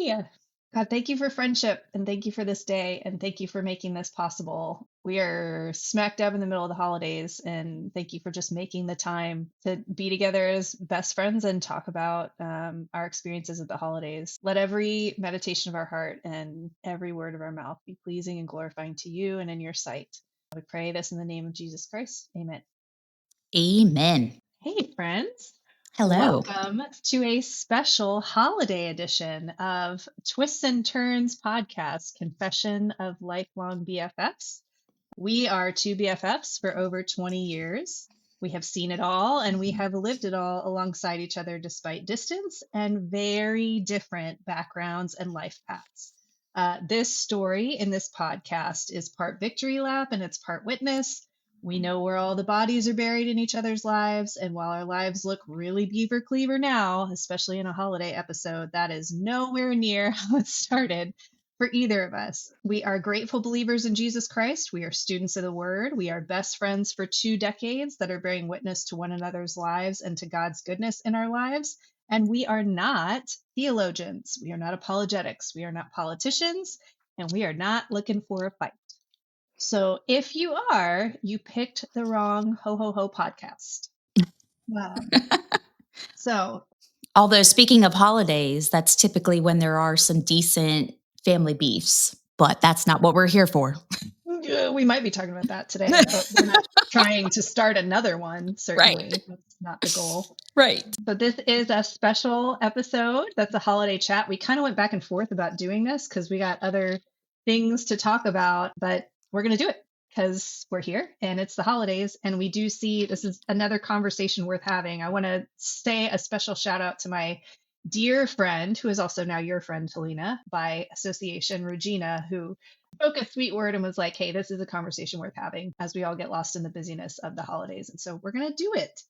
Hey, God, thank you for friendship and thank you for this day and thank you for making this possible. We are smack dab in the middle of the holidays and thank you for just making the time to be together as best friends and talk about our experiences at the holidays. Let every meditation of our heart and every word of our mouth be pleasing and glorifying to you and in your sight. We pray this in the name of Jesus Christ. Amen. Amen. Hey, friends. Hello. Welcome to a special holiday edition of Twists and Turns podcast, Confession of Lifelong BFFs. We are two BFFs for over 20 years. We have seen it all and we have lived it all alongside each other despite distance and very different backgrounds and life paths. This story in this podcast is part victory lap and it's part witness. We know where all the bodies are buried in each other's lives. And while our lives look really beaver cleaver now, especially in a holiday episode, that is nowhere near how it started for either of us. We are grateful believers in Jesus Christ. We are students of the word. We are best friends for 2 decades that are bearing witness to one another's lives and to God's goodness in our lives. And we are not theologians. We are not apologetics. We are not politicians. And we are not looking for a fight. So if you are, you picked the wrong Ho Ho Ho podcast. So, Although speaking of holidays, that's typically when there are some decent family beefs, but that's not what we're here for. we might be talking about that today, but we're not trying to start another one, certainly. Right. That's not the goal. Right. So this is a special episode. That's a holiday chat. We kind of went back and forth about doing this because we got other things to talk about, but we're going to do it because we're here and it's the holidays. And we do see this is another conversation worth having. I want to say a special shout out to my dear friend, who is also now your friend, Helena, by association, Regina, who spoke a sweet word and was like, hey, this is a conversation worth having as we all get lost in the busyness of the holidays. And so we're going to do it.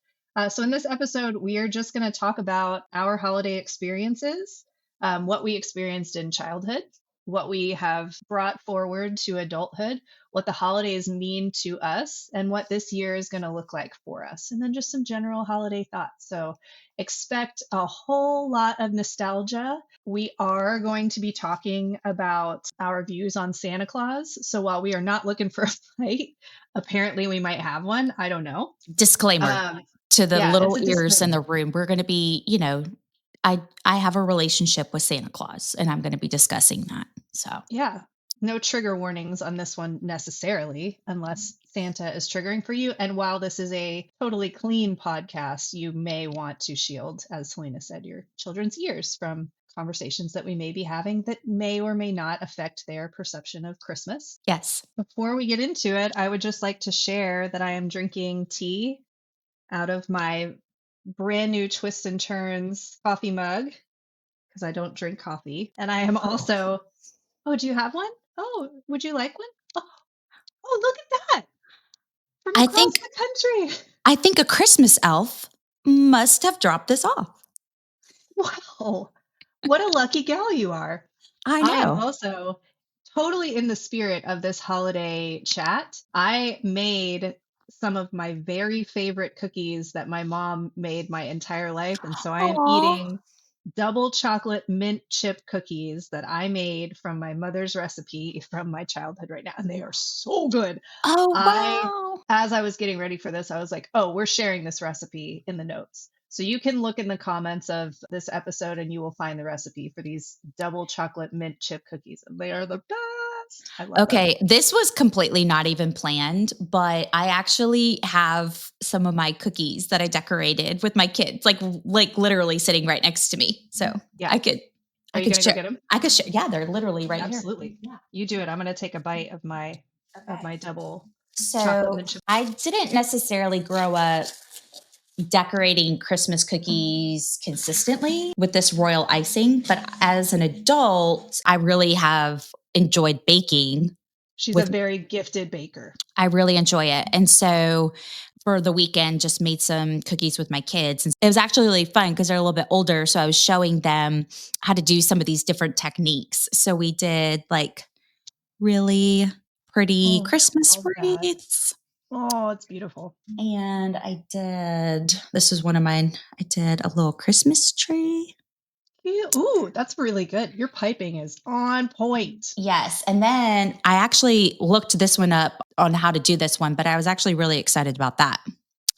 So in this episode, we are just going to talk about our holiday experiences, what we experienced in childhood, what we have brought forward to adulthood, what the holidays mean to us, and what this year is going to look like for us, and then just some general holiday thoughts. So expect a whole lot of nostalgia. We are going to be talking about our views on Santa Claus. So while we are not looking for a fight, apparently we might have one. I don't know. Disclaimer to the yeah, little it's a ears in disclaimer. the room. We're going to be, I have a relationship with Santa Claus and I'm going to be discussing that. So Yeah, no trigger warnings on this one necessarily, unless Santa is triggering for you. And while this is a totally clean podcast, you may want to shield, as Helena said, your children's ears from conversations that we may be having that may or may not affect their perception of Christmas. yes. Before we get into it, I would just like to share that I am drinking tea out of my brand new Twist and Turns coffee mug because I don't drink coffee. And I am also, oh, do you have one? Oh, would you like one? Oh, look at that. From I across think the country. I think a Christmas elf must have dropped this off. Wow. What a lucky gal you are. I I am know. also totally in the spirit of this holiday chat. I made some of my very favorite cookies that my mom made my entire life. And so I am Aw. eating double chocolate mint chip cookies that I made from my mother's recipe from my childhood right now. And they are so good. Oh, wow. As I was getting ready for this, I was like, oh, we're sharing this recipe in the notes. So you can look in the comments of this episode and you will find the recipe for these double chocolate mint chip cookies. And they are the best. I love them. Okay, this was completely not even planned, but I actually have some of my cookies that I decorated with my kids, like literally sitting right next to me. So Yeah. I could, Are I you could going to share. go get them? I could share. Yeah, they're literally right Absolutely. here. Yeah. You do it. I'm going to take a bite of my double chocolate So mint chip. I didn't necessarily grow up decorating Christmas cookies consistently with this royal icing, but as an adult, I really have enjoyed baking. She's a very gifted baker. I really enjoy it. And so for the weekend, just made some cookies with my kids. And it was actually really fun because they're a little bit older. So I was showing them how to do some of these different techniques. So we did like really pretty Christmas wreaths. Oh, it's beautiful. And this was one of mine. I did a little Christmas tree. Ooh, that's really good. Your piping is on point. Yes. And then I actually looked this one up on how to do this one, but I was actually really excited about that.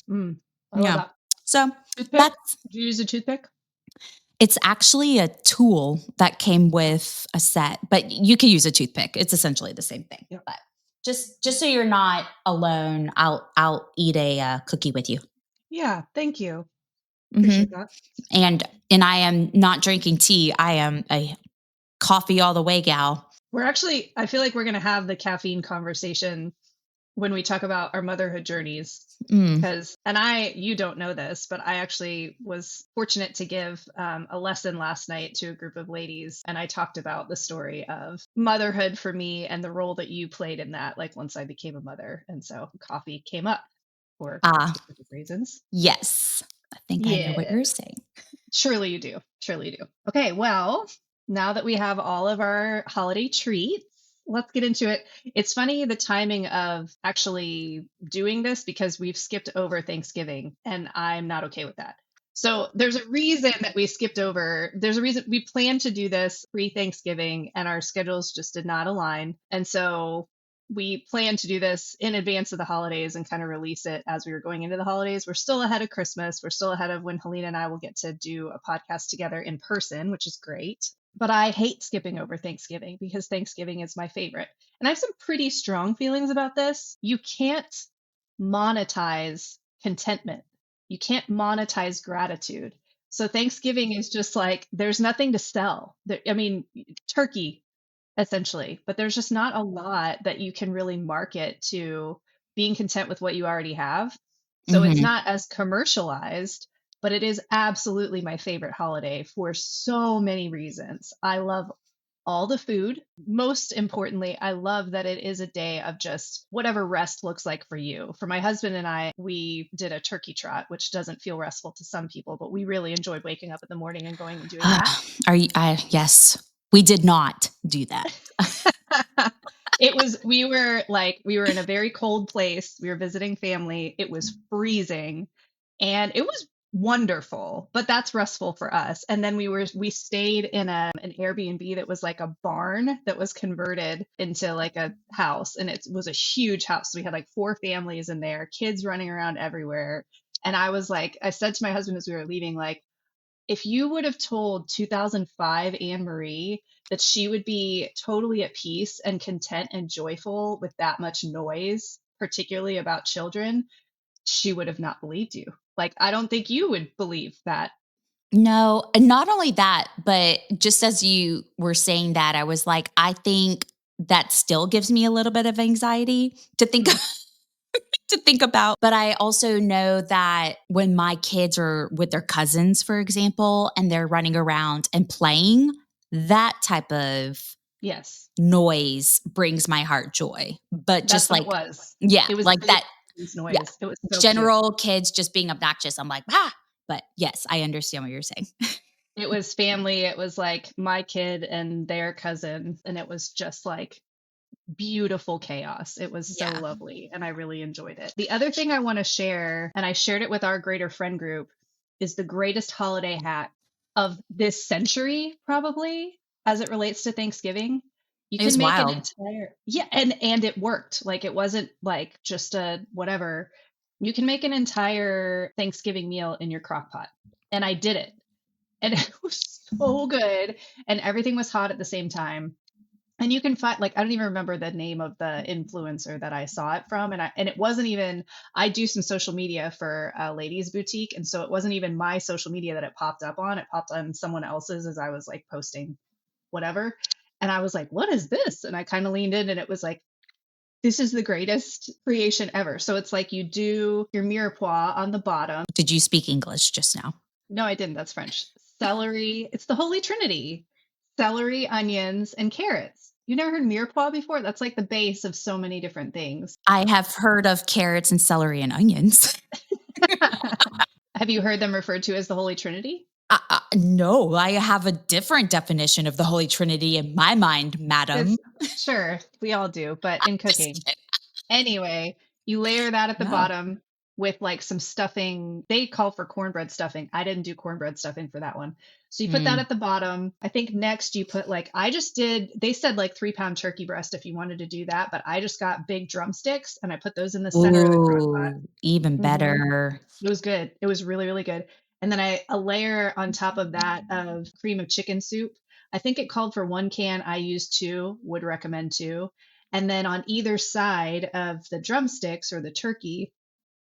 Mm, I love Yeah. that. So Toothpick? that's Did you use a toothpick? it's actually a tool that came with a set, but you could use a toothpick. It's essentially the same thing. Yeah. But just so you're not alone, I'll eat a cookie with you. Yeah, thank you. Hmm. Appreciate that. And I am not drinking tea. I am a coffee all the way gal. I feel like we're going to have the caffeine conversation when we talk about our motherhood journeys. Mm. You don't know this, but I actually was fortunate to give a lesson last night to a group of ladies. And I talked about the story of motherhood for me and the role that you played in that, like once I became a mother. And so coffee came up for Ah, specific reasons. yes. I think I know what Yeah. you're saying. Surely you do. Surely you do. Okay, well, now that we have all of our holiday treats, let's get into it. It's funny the timing of actually doing this because we've skipped over Thanksgiving and I'm not okay with that. So there's a reason that we skipped over. There's a reason we planned to do this pre-Thanksgiving and our schedules just did not align. And so we planned to do this in advance of the holidays and kind of release it as we were going into the holidays. We're still ahead of Christmas. We're still ahead of when Helena and I will get to do a podcast together in person, which is great. But I hate skipping over Thanksgiving because Thanksgiving is my favorite. And I have some pretty strong feelings about this. You can't monetize contentment, you can't monetize gratitude. So Thanksgiving is just like there's nothing to sell. I mean, turkey essentially, but there's just not a lot that you can really market to being content with what you already have. So it's Hmm. not as commercialized, but it is absolutely my favorite holiday for so many reasons. I love all the food. Most importantly, I love that it is a day of just whatever rest looks like for you. For my husband and I, we did a turkey trot, which doesn't feel restful to some people, but we really enjoyed waking up in the morning and going and doing that. Are you? Yes, we did not do that. We were in a very cold place. We were visiting family. It was freezing and it was wonderful, but that's restful for us. And then we stayed in an Airbnb that was like a barn that was converted into like a house and it was a huge house. So we had like four families in there, kids running around everywhere. And I said to my husband as we were leaving, like, if you would have told 2005 Anne-Marie that she would be totally at peace and content and joyful with that much noise, particularly about children, she would have not believed you. Like, I don't think you would believe that. No, and not only that, but just as you were saying that, I was like, I think that still gives me a little bit of anxiety to think Mm, to think about. But I also know that when my kids are with their cousins, for example, and they're running around and playing, that type of yes, noise brings my heart joy. But that's just what it like, was. yeah, It was like that, yeah, noise. It was so cute. general kids just being obnoxious. I'm like, ah, but yes, I understand what you're saying. It was family. It was like my kid and their cousin, and it was just like beautiful chaos. It was so Yeah. lovely and I really enjoyed it. The other thing I want to share, and I shared it with our greater friend group, is the greatest holiday hack of this century, probably as it relates to Thanksgiving. You It can was make an wild. entire, yeah, and it worked. Like it wasn't like just a whatever. You can make an entire Thanksgiving meal in your crock pot. And I did it. And it was so good. And everything was hot at the same time and you can find like I don't even remember the name of the influencer that I saw it from and it wasn't even I do some social media for a ladies boutique and so it wasn't even my social media that it popped up on, it popped on someone else's as I was like posting whatever, and I was like, what is this? And I kind of leaned in and it was like, this is the greatest creation ever. So it's like you do your mirepoix on the bottom. Did you speak English just now? No, I didn't. That's French. Celery. It's the Holy Trinity. Celery, onions, and carrots. You never heard mirepoix before? That's like the base of so many different things. I have heard of carrots and celery and onions. Have you heard them referred to as the Holy Trinity? No, I have a different definition of the Holy Trinity in my mind, madam. It's sure we all do, but in Just cooking. kidding. Anyway, you layer that at the No. bottom. with like some stuffing. They call for cornbread stuffing. I didn't do cornbread stuffing for that one. So you put that Mm. at the bottom. I think next you put like, I just did, they said like 3 pound turkey breast if you wanted to do that, but I just got big drumsticks and I put those in the center of the crock Ooh, even pot. better. It was good. It was really, really good. And then a layer on top of that of cream of chicken soup. I think it called for 1 can. I used 2, would recommend 2. And then on either side of the drumsticks or the turkey,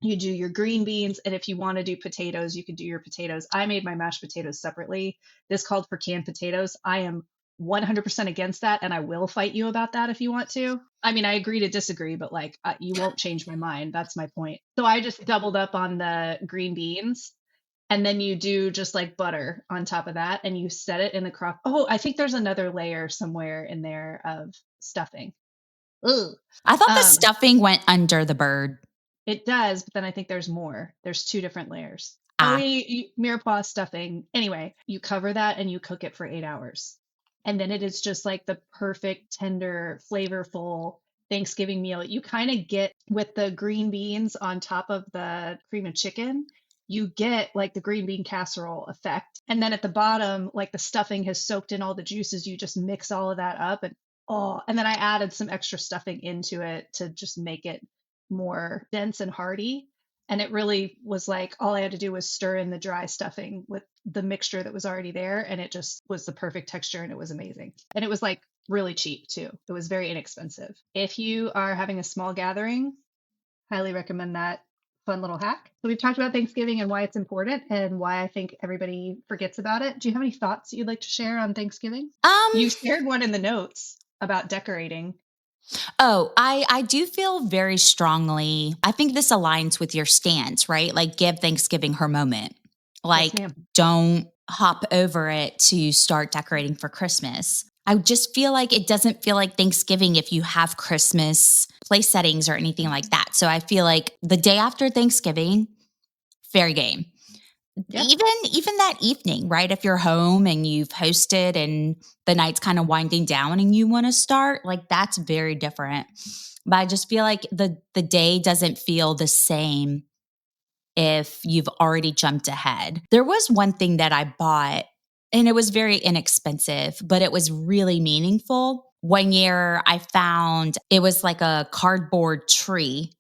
you do your green beans. And if you want to do potatoes, you could do your potatoes. I made my mashed potatoes separately. This called for canned potatoes. I am 100% against that. And I will fight you about that if you want to. I mean, I agree to disagree, but like you won't change my mind. That's my point. So I just doubled up on the green beans. And then you do just like butter on top of that and you set it in the crock. Oh, I think there's another layer somewhere in there of stuffing. Ugh. I thought the Um, stuffing went under the bird. It does, but then I think there's more. There's 2 different layers. Oh, Ah, mirepoix stuffing. Anyway, you cover that and you cook it for 8 hours. And then it is just like the perfect, tender, flavorful Thanksgiving meal. You kind of get with the green beans on top of the cream of chicken, you get like the green bean casserole effect. And then at the bottom, like the stuffing has soaked in all the juices. You just mix all of that up and oh, and then I added some extra stuffing into it to just make it more dense and hearty. And it really was like all I had to do was stir in the dry stuffing with the mixture that was already there. And it just was the perfect texture and it was amazing. And it was like really cheap too. It was very inexpensive. If you are having a small gathering, highly recommend that fun little hack. So we've talked about Thanksgiving and why it's important and why I think everybody forgets about it. Do you have any thoughts that you'd like to share on Thanksgiving? um, You shared one in the notes about decorating. oh, I do feel very strongly. I think this aligns with your stance, right? Like give Thanksgiving her moment. Yes, Like ma'am. don't hop over it to start decorating for Christmas. I just feel like it doesn't feel like Thanksgiving if you have Christmas place settings or anything like that. So I feel like the day after Thanksgiving, fair game. Yeah. Even that evening, right? If you're home and you've hosted and the night's kind of winding down and you want to start, like that's very different. But I just feel like the day doesn't feel the same if you've already jumped ahead. There was one thing that I bought and it was very inexpensive, but it was really meaningful. One year I found it was like a cardboard tree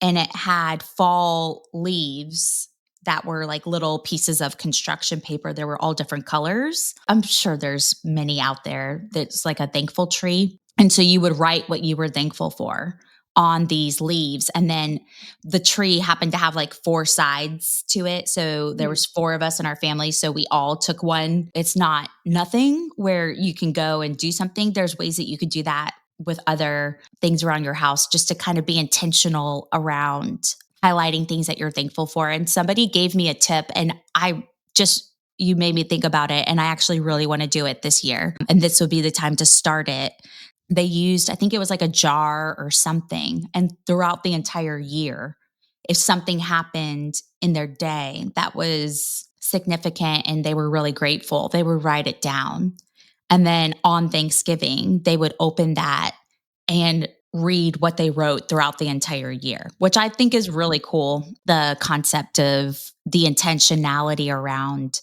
and it had fall leaves that were like little pieces of construction paper. There were all different colors. I'm sure there's many out there that's like a thankful tree. And so you would write what you were thankful for on these leaves. And then the tree happened to have like 4 sides to it. So there Mm. was 4 of us in our family. So we all took one. It's not nothing where you can go and do something. There's ways that you could do that with other things around your house just to kind of be intentional around highlighting things that you're thankful for. And somebody gave me a tip and you made me think about it. And I actually really want to do it this year. And this would be the time to start it. They used, I think it was like a jar or something. And throughout the entire year, if something happened in their day that was significant and they were really grateful, they would write it down. And then on Thanksgiving, they would open that and read what they wrote throughout the entire year, which I think is really cool. The concept of the intentionality around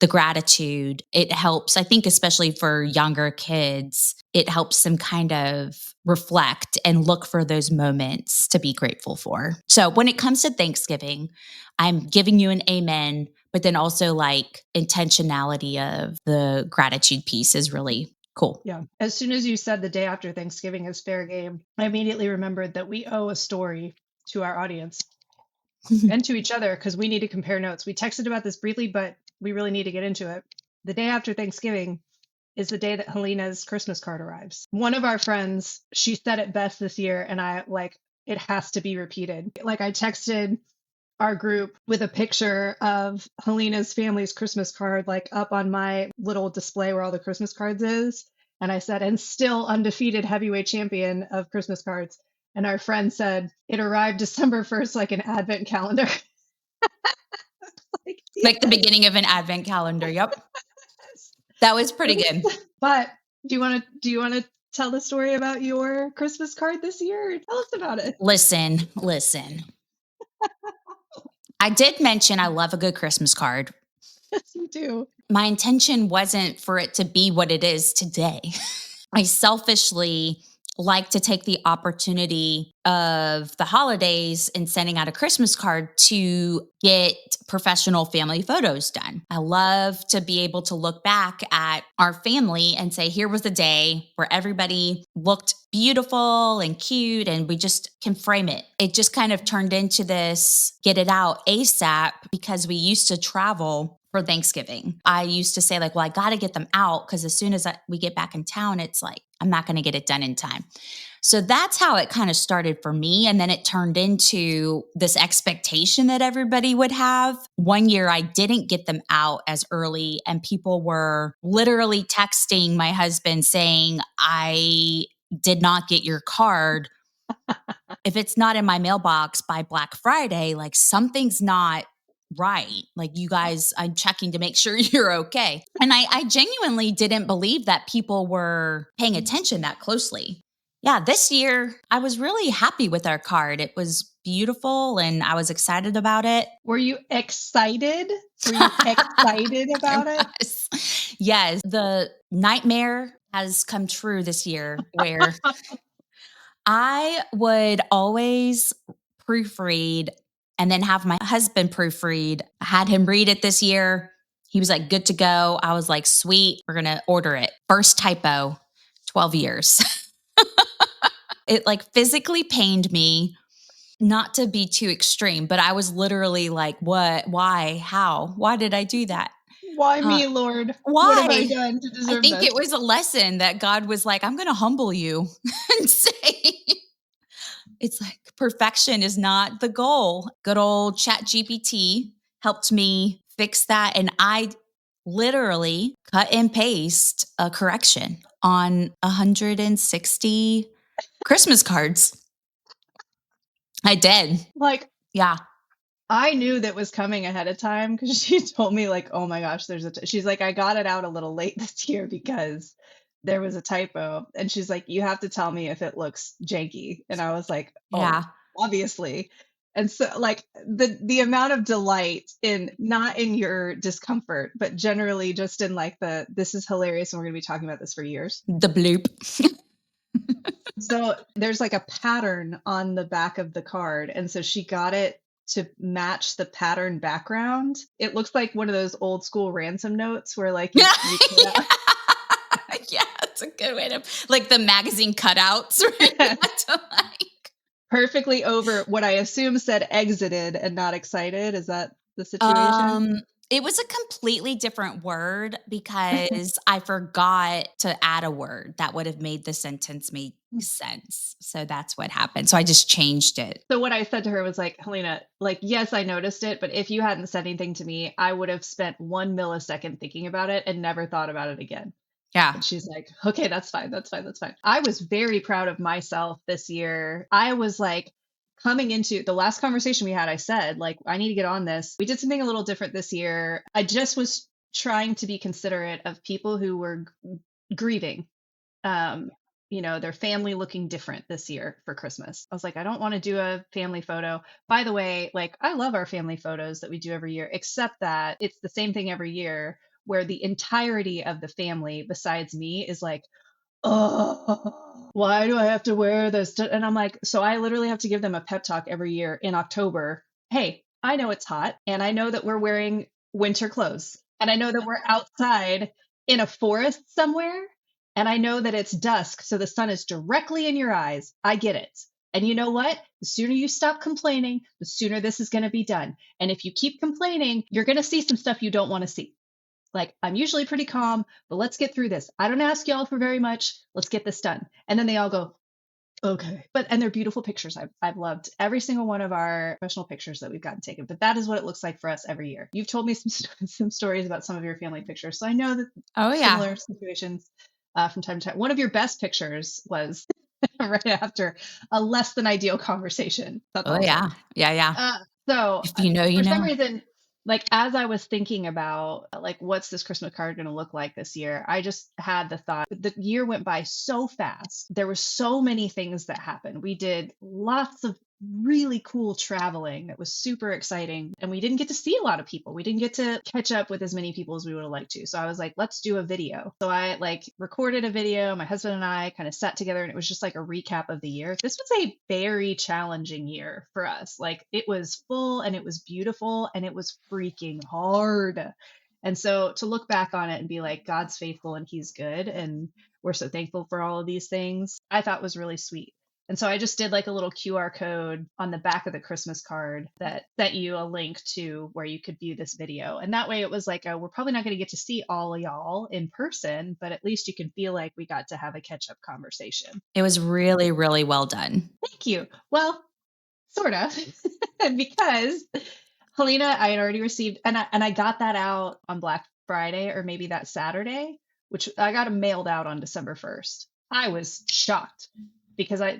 the gratitude, it helps, I think, especially for younger kids, it helps them kind of reflect and look for those moments to be grateful for. So when it comes to Thanksgiving, I'm giving you an amen, but then also like intentionality of the gratitude piece is really cool. Yeah. As soon as you said the day after Thanksgiving is fair game, I immediately remembered that we owe a story to our audience and to each other because we need to compare notes. We texted about this briefly, but we really need to get into it. The day after Thanksgiving is the day that Helena's Christmas card arrives. One of our friends, she said it best this year, and I like it has to be repeated. Like I texted our group with a picture of Helena's family's Christmas card, like up on my little display where all the Christmas cards is. And I said, and still undefeated heavyweight champion of Christmas cards. And our friend said, it arrived December 1st, like an advent calendar. Like, Like the yes. beginning of an advent calendar. Yep. That was pretty good. But do you want to tell the story about your Christmas card this year? Tell us about it. Listen. I did mention I love a good Christmas card. Yes, you do. My intention wasn't for it to be what it is today. I selfishly like to take the opportunity of the holidays and sending out a Christmas card to get professional family photos done. I love to be able to look back at our family and say, here was the day where everybody looked beautiful and cute, and we just can frame it. It just kind of turned into this get it out ASAP because we used to travel for Thanksgiving. I used to say like, well, I got to get them out because as soon as we get back in town, it's like, I'm not going to get it done in time. So that's how it kind of started for me. And then it turned into this expectation that everybody would have. One year I didn't get them out as early, and people were literally texting my husband saying, I did not get your card. If it's not in my mailbox by Black Friday, like something's not right. Like you guys, I'm checking to make sure you're okay. And I genuinely didn't believe that people were paying attention that closely. Yeah, this year I was really happy with our card. It was beautiful and I was excited about it. Were you excited? Were you excited about it? Yes, the nightmare has come true this year where I would always proofread and then have my husband proofread. I had him read it this year. He was like, good to go. I was like, sweet, we're going to order it. First typo, 12 years. It like physically pained me, not to be too extreme, but I was literally like, what, why, how, why did I do that? Why me, Lord? What have I Why? done to I deserve think this? it was a lesson that God was like, I'm going to humble you and say, it's like perfection is not the goal. Good old Chat GPT helped me fix that. And I literally cut and paste a correction on 160 Christmas cards. I did. Like, Yeah. I knew that was coming ahead of time because she told me like, oh my gosh, she's like, I got it out a little late this year because there was a typo. And she's like, you have to tell me if it looks janky. And I was like, oh, Yeah. obviously. And so like the amount of delight in not in your discomfort, but generally just in like this is hilarious and we're gonna be talking about this for years. The bloop. So there's like a pattern on the back of the card. And so she got it to match the pattern background. It looks like one of those old school ransom notes where like you Yeah. Yeah, it's a good way to like the magazine cutouts, right? To like perfectly over what I assume said exited and not excited. Is that the situation? It was a completely different word because I forgot to add a word that would have made the sentence make sense. So that's what happened. So I just changed it. So what I said to her was like, Helena, like, yes, I noticed it, but if you hadn't said anything to me, I would have spent 1 millisecond thinking about it and never thought about it again. Yeah. And she's like, okay, that's fine. That's fine. That's fine. I was very proud of myself this year. I was like, coming into the last conversation we had, I said, like, I need to get on this. We did something a little different this year. I just was trying to be considerate of people who were grieving. Their family looking different this year for Christmas. I was like, I don't want to do a family photo. By the way, like, I love our family photos that we do every year, except that it's the same thing every year where the entirety of the family besides me is like, oh, why do I have to wear this? And I'm like, so I literally have to give them a pep talk every year in October. Hey, I know it's hot and I know that we're wearing winter clothes and I know that we're outside in a forest somewhere and I know that it's dusk. So the sun is directly in your eyes. I get it. And you know what? The sooner you stop complaining, the sooner this is going to be done. And if you keep complaining, you're going to see some stuff you don't want to see. Like, I'm usually pretty calm, but let's get through this. I don't ask y'all for very much. Let's get this done. And then they all go, okay. And they're beautiful pictures. I've loved every single one of our professional pictures that we've gotten taken, but that is what it looks like for us every year. You've told me some stories about some of your family pictures. So I know that similar situations from time to time. One of your best pictures was right after a less than ideal conversation. That's awesome. Yeah. So if you know, you for know. some reason, like as I was thinking about like what's this Christmas card going to look like this year, I just had the thought the year went by so fast. There were so many things that happened. We did lots of really cool traveling that was super exciting. And we didn't get to see a lot of people. We didn't get to catch up with as many people as we would have liked to. So I was like, let's do a video. So I like recorded a video. My husband and I kind of sat together and it was just like a recap of the year. This was a very challenging year for us. Like it was full and it was beautiful and it was freaking hard. And so to look back on it and be like, God's faithful and he's good. And we're so thankful for all of these things, I thought was really sweet. And so I just did like a little QR code on the back of the Christmas card that sent you a link to where you could view this video. And that way it was like, we're probably not going to get to see all of y'all in person, but at least you can feel like we got to have a catch up conversation. It was really, really well done. Thank you. Well, sort of, because Helena, I had already received, and I got that out on Black Friday or maybe that Saturday, which I got them mailed out on December 1st. I was shocked because I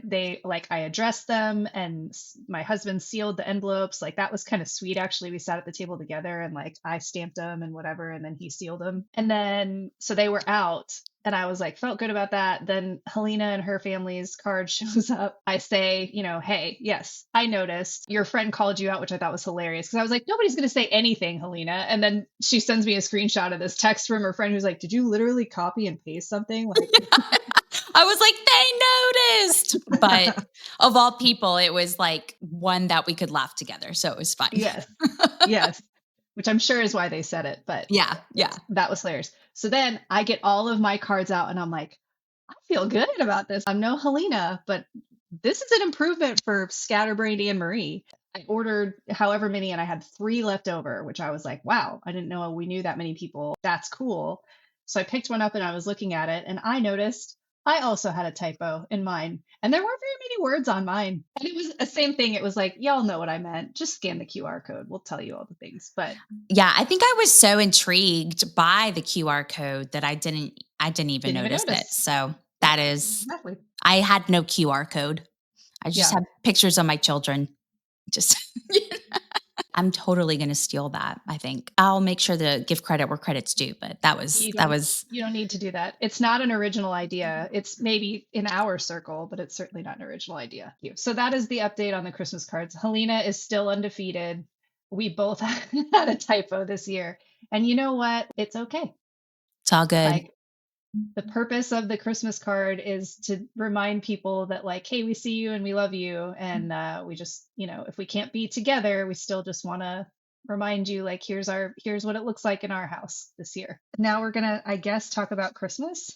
addressed them and my husband sealed the envelopes. Like that was kind of sweet. Actually, we sat at the table together and like I stamped them and whatever, and then he sealed them. And then, so they were out and I was like, felt good about that. Then Helena and her family's card shows up. I say, hey, yes, I noticed your friend called you out, which I thought was hilarious because I was like, nobody's going to say anything, Helena. And then she sends me a screenshot of this text from her friend who's like, did you literally copy and paste something? Like, I was like, they noticed. But of all people, it was like one that we could laugh together. So it was fine. Yes. Yes. Which I'm sure is why they said it. But yeah. That was hilarious. So then I get all of my cards out and I'm like, I feel good about this. I'm no Helena, but this is an improvement for Scatterbrained Anne-Marie. I ordered however many and I had 3 left over, which I was like, wow, I didn't know we knew that many people. That's cool. So I picked one up and I was looking at it and I noticed I also had a typo in mine and there weren't very many words on mine. And it was the same thing. It was like, y'all know what I meant. Just scan the QR code. We'll tell you all the things. But yeah, I think I was so intrigued by the QR code that I didn't even notice it. So that is, exactly. I had no QR code. I just had pictures of my children. Just, I'm totally going to steal that. I think I'll make sure to give credit where credit's due, but you don't need to do that. It's not an original idea. It's maybe in our circle, but it's certainly not an original idea. So that is the update on the Christmas cards. Helena is still undefeated. We both had a typo this year. And you know what? It's okay. It's all good. Like, the purpose of the Christmas card is to remind people that like, hey, we see you and we love you. And we just, if we can't be together, we still just want to remind you like, here's what it looks like in our house this year. Now we're going to, I guess, talk about Christmas.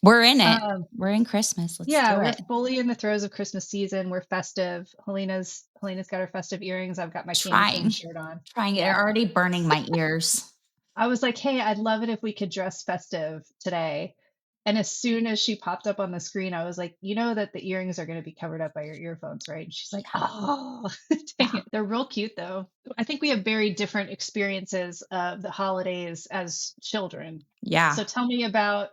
We're in it. We're in Christmas. We're fully in the throes of Christmas season. We're festive. Helena's got her festive earrings. I've got my candy cane shirt on. They're already burning my ears. I was like, hey, I'd love it if we could dress festive today. And as soon as she popped up on the screen, I was like, you know that the earrings are going to be covered up by your earphones, right? And she's like, oh, dang it. They're real cute, though. I think we have very different experiences of the holidays as children. Yeah. So tell me about,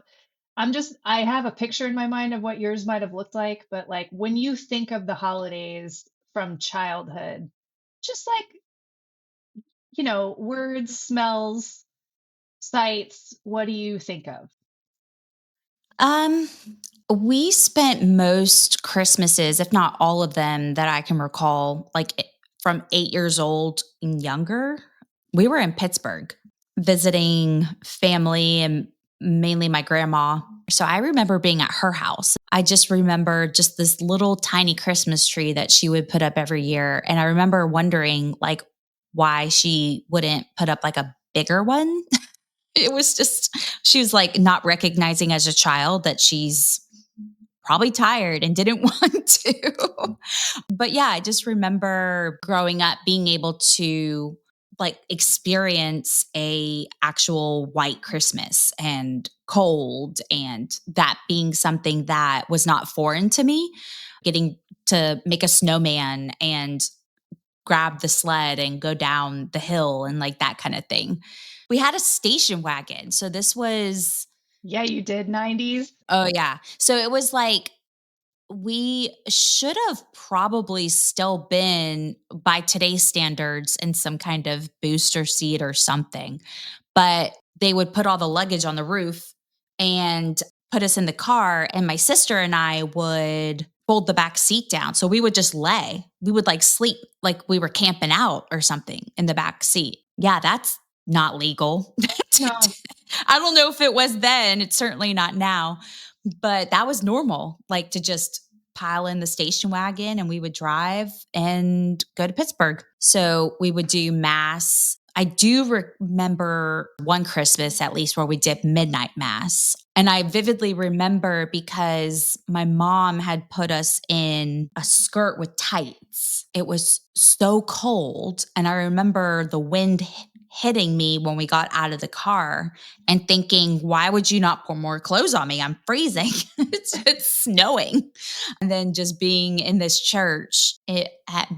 I have a picture in my mind of what yours might have looked like. But like when you think of the holidays from childhood, just like, words, smells, sights, what do you think of? We spent most Christmases, if not all of them that I can recall, like from 8 years old and younger, we were in Pittsburgh visiting family and mainly my grandma. So I remember being at her house. I just remember just this little tiny Christmas tree that she would put up every year. And I remember wondering like why she wouldn't put up like a bigger one. It was just, she was like not recognizing as a child that she's probably tired and didn't want to. But yeah, I just remember growing up being able to like experience a actual white Christmas and cold, and that being something that was not foreign to me. Getting to make a snowman and grab the sled and go down the hill and like that kind of thing. We had a station wagon. So this was... Yeah, you did 90s. Oh, yeah. So it was like, we should have probably still been, by today's standards, in some kind of booster seat or something. But they would put all the luggage on the roof and put us in the car. And my sister and I would fold the back seat down. So we would just lay. We would like sleep like we were camping out or something in the back seat. Yeah, that's not legal. No. I don't know if it was then. It's certainly not now, but that was normal, like to just pile in the station wagon and we would drive and go to Pittsburgh. So we would do mass. I do remember one Christmas, at least, where we did midnight mass. And I vividly remember because my mom had put us in a skirt with tights. It was so cold. And I remember the wind hitting me when we got out of the car and thinking, why would you not put more clothes on me? I'm freezing. It's snowing. And then just being in this church at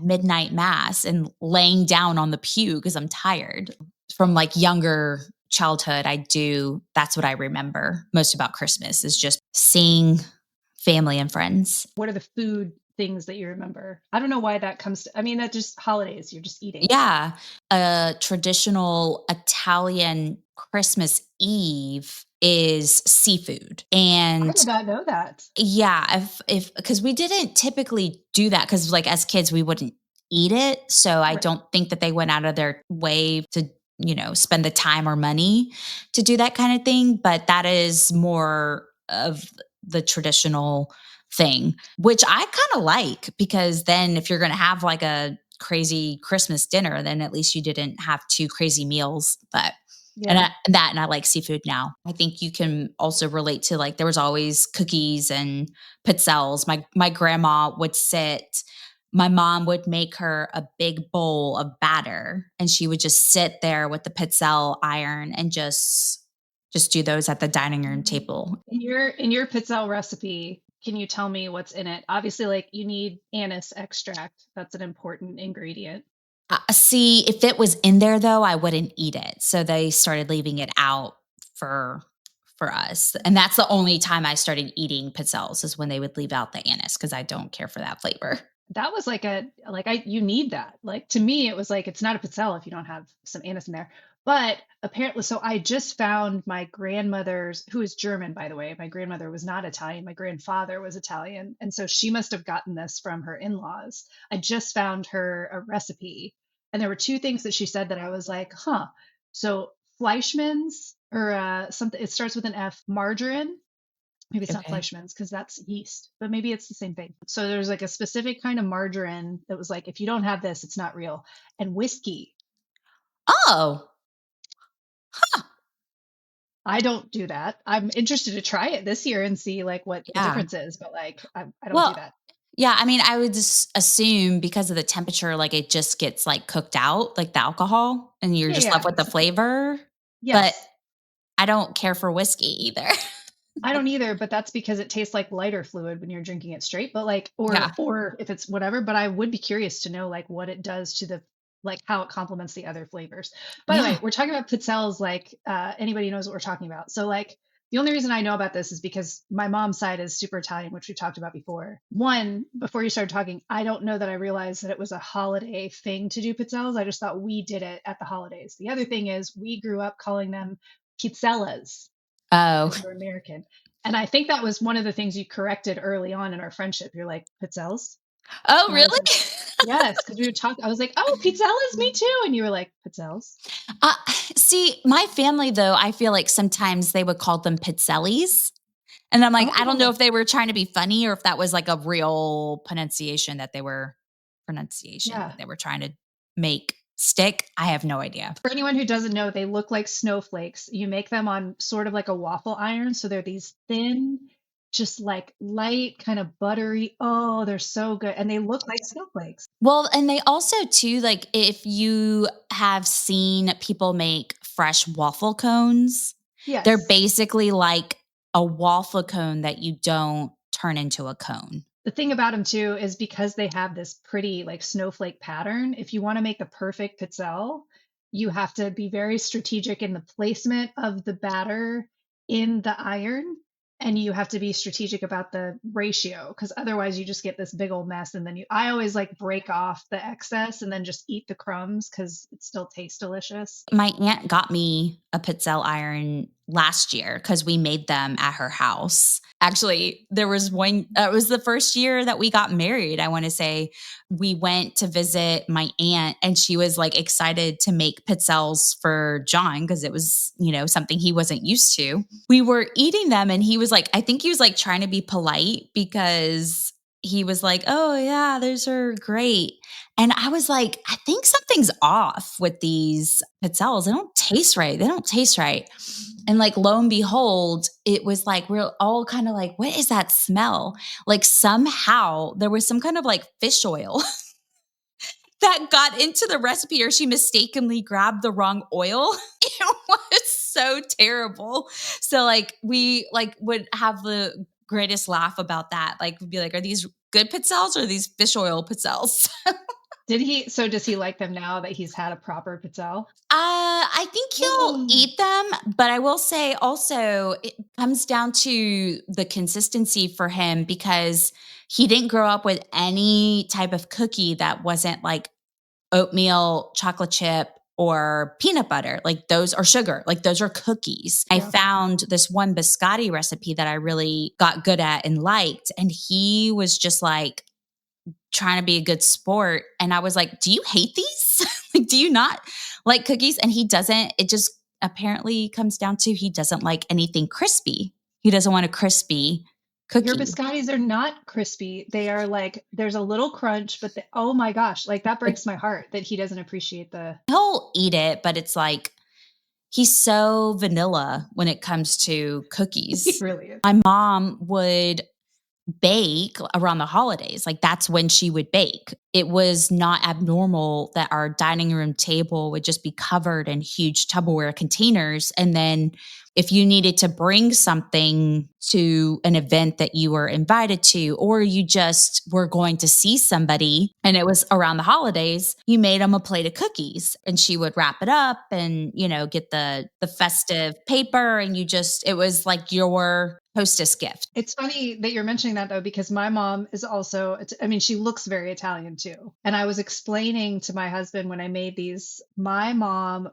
midnight mass and laying down on the pew because I'm tired. From like younger childhood, that's what I remember most about Christmas is just seeing family and friends. What are the food things that you remember? I don't know why that comes to, I mean, that just holidays, you're just eating. Yeah. A traditional Italian Christmas Eve is seafood. I And did not know that. yeah, if because we didn't typically do that because like as kids we wouldn't eat it. So I Right. don't think that they went out of their way to, spend the time or money to do that kind of thing. But that is more of the traditional thing, which I kind of like because then if you're going to have like a crazy Christmas dinner, then at least you didn't have two crazy meals. But Yeah. and I like seafood now. I think you can also relate to like there was always cookies and pizzelles. My grandma would sit. My mom would make her a big bowl of batter, and she would just sit there with the pizzelle iron and just do those at the dining room table. In your pizza recipe, can you tell me what's in it? Obviously, like you need anise extract. That's an important ingredient. See, if it was in there though, I wouldn't eat it. So they started leaving it out for for us. And that's the only time I started eating pizzelles is when they would leave out the anise because I don't care for that flavor. That was like you need that. Like to me, it was like it's not a pizzelle if you don't have some anise in there. But apparently, so I just found my grandmother's, who is German, by the way. My grandmother was not Italian. My grandfather was Italian. And so she must have gotten this from her in-laws. I just found her a recipe. And there were two things that she said that I was like, huh. So Fleischmann's or something, it starts with an F, margarine. Maybe it's not Okay. Fleischmann's because that's yeast, but maybe it's the same thing. So there's like a specific kind of margarine that was like, if you don't have this, it's not real. And whiskey. Oh, I don't do that. I'm interested to try it this year and see like what the yeah. difference is, but like I don't do Well, that. yeah, I mean, I would just assume because of the temperature, like it just gets like cooked out, like the alcohol, and you're Yeah, just yeah. left with the flavor. But Yes. I don't care for whiskey either. I don't either, but that's because it tastes like lighter fluid when you're drinking it straight. But like, Yeah. or if it's whatever. But I would be curious to know like what it does to the like how it complements the other flavors. By the way, Yeah. we're talking about pizzelles. Like anybody knows what we're talking about. So like the only reason I know about this is because my mom's side is super Italian, which we talked about before. One, before you started talking, I don't know that I realized that it was a holiday thing to do pizzelles. I just thought we did it at the holidays. The other thing is we grew up calling them pizzellas Oh. because we're American. And I think that was one of the things you corrected early on in our friendship. You're like, pizzelles? Oh, And I was really? like, yes, because we would talk. I was like, oh, pizzellas, me too. And you were like, pizzelles? Uh, see, my family though, I feel like sometimes they would call them pizzellis. And I'm like, I don't know Oh, if they were trying to be funny or if that was like a real pronunciation yeah. that they were trying to make stick. I have no idea. For anyone who doesn't know, they look like snowflakes. You make them on sort of like a waffle iron. So they're these thin, just like light, kind of buttery. Oh, they're so good. And they look like snowflakes. Well, and they also too, like if you have seen people make fresh waffle cones, they're Yes. basically like a waffle cone that you don't turn into a cone. The thing about them too is because they have this pretty like snowflake pattern, if you want to make the perfect pizzelle, you have to be very strategic in the placement of the batter in the iron. And you have to be strategic about the ratio because otherwise you just get this big old mess. And then I always like break off the excess and then just eat the crumbs because it still tastes delicious. My aunt got me a pizzelle iron last year because we made them at her house. Actually, there was one, it was the first year that we got married. I want to say we went to visit my aunt and she was like excited to make pizzelles for John because it was, something he wasn't used to. We were eating them and he was like, I think he was like trying to be polite because he was like, oh yeah, those are great. And I was like, I think something's off with these pizzelles. They don't taste right. They don't taste right. And like, lo and behold, it was like, we're all kind of like, what is that smell? Like somehow there was some kind of like fish oil that got into the recipe, or she mistakenly grabbed the wrong oil. It was so terrible. So like we like would have the greatest laugh about that. Like we'd be like, are these good pizzelles or are these fish oil pizzelles? Does he like them now that he's had a proper pizzelle? I think he'll eat them, but I will say also it comes down to the consistency for him because he didn't grow up with any type of cookie that wasn't like oatmeal, chocolate chip, or peanut butter. Like those are sugar. Like those are cookies. I found this one biscotti recipe that I really got good at and liked. And he was just like trying to be a good sport. And I was like, do you hate these? Like, do you not like cookies? And he doesn't. It just apparently comes down to he doesn't like anything crispy. He doesn't want a crispy cookie. Your biscottis are not crispy. They are like, there's a little crunch, but oh my gosh, like that breaks my heart that he doesn't appreciate He'll eat it, but it's like, he's so vanilla when it comes to cookies. He really is. My mom would bake around the holidays. Like that's when she would bake. It was not abnormal that our dining room table would just be covered in huge Tupperware containers. And then if you needed to bring something to an event that you were invited to, or you just were going to see somebody and it was around the holidays, you made them a plate of cookies and she would wrap it up and, get the festive paper and it was like your hostess gift. It's funny that you're mentioning that though, because my mom is also, she looks very Italian too. And I was explaining to my husband when I made these, my mom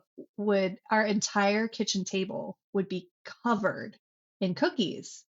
our entire kitchen table would be covered in cookies.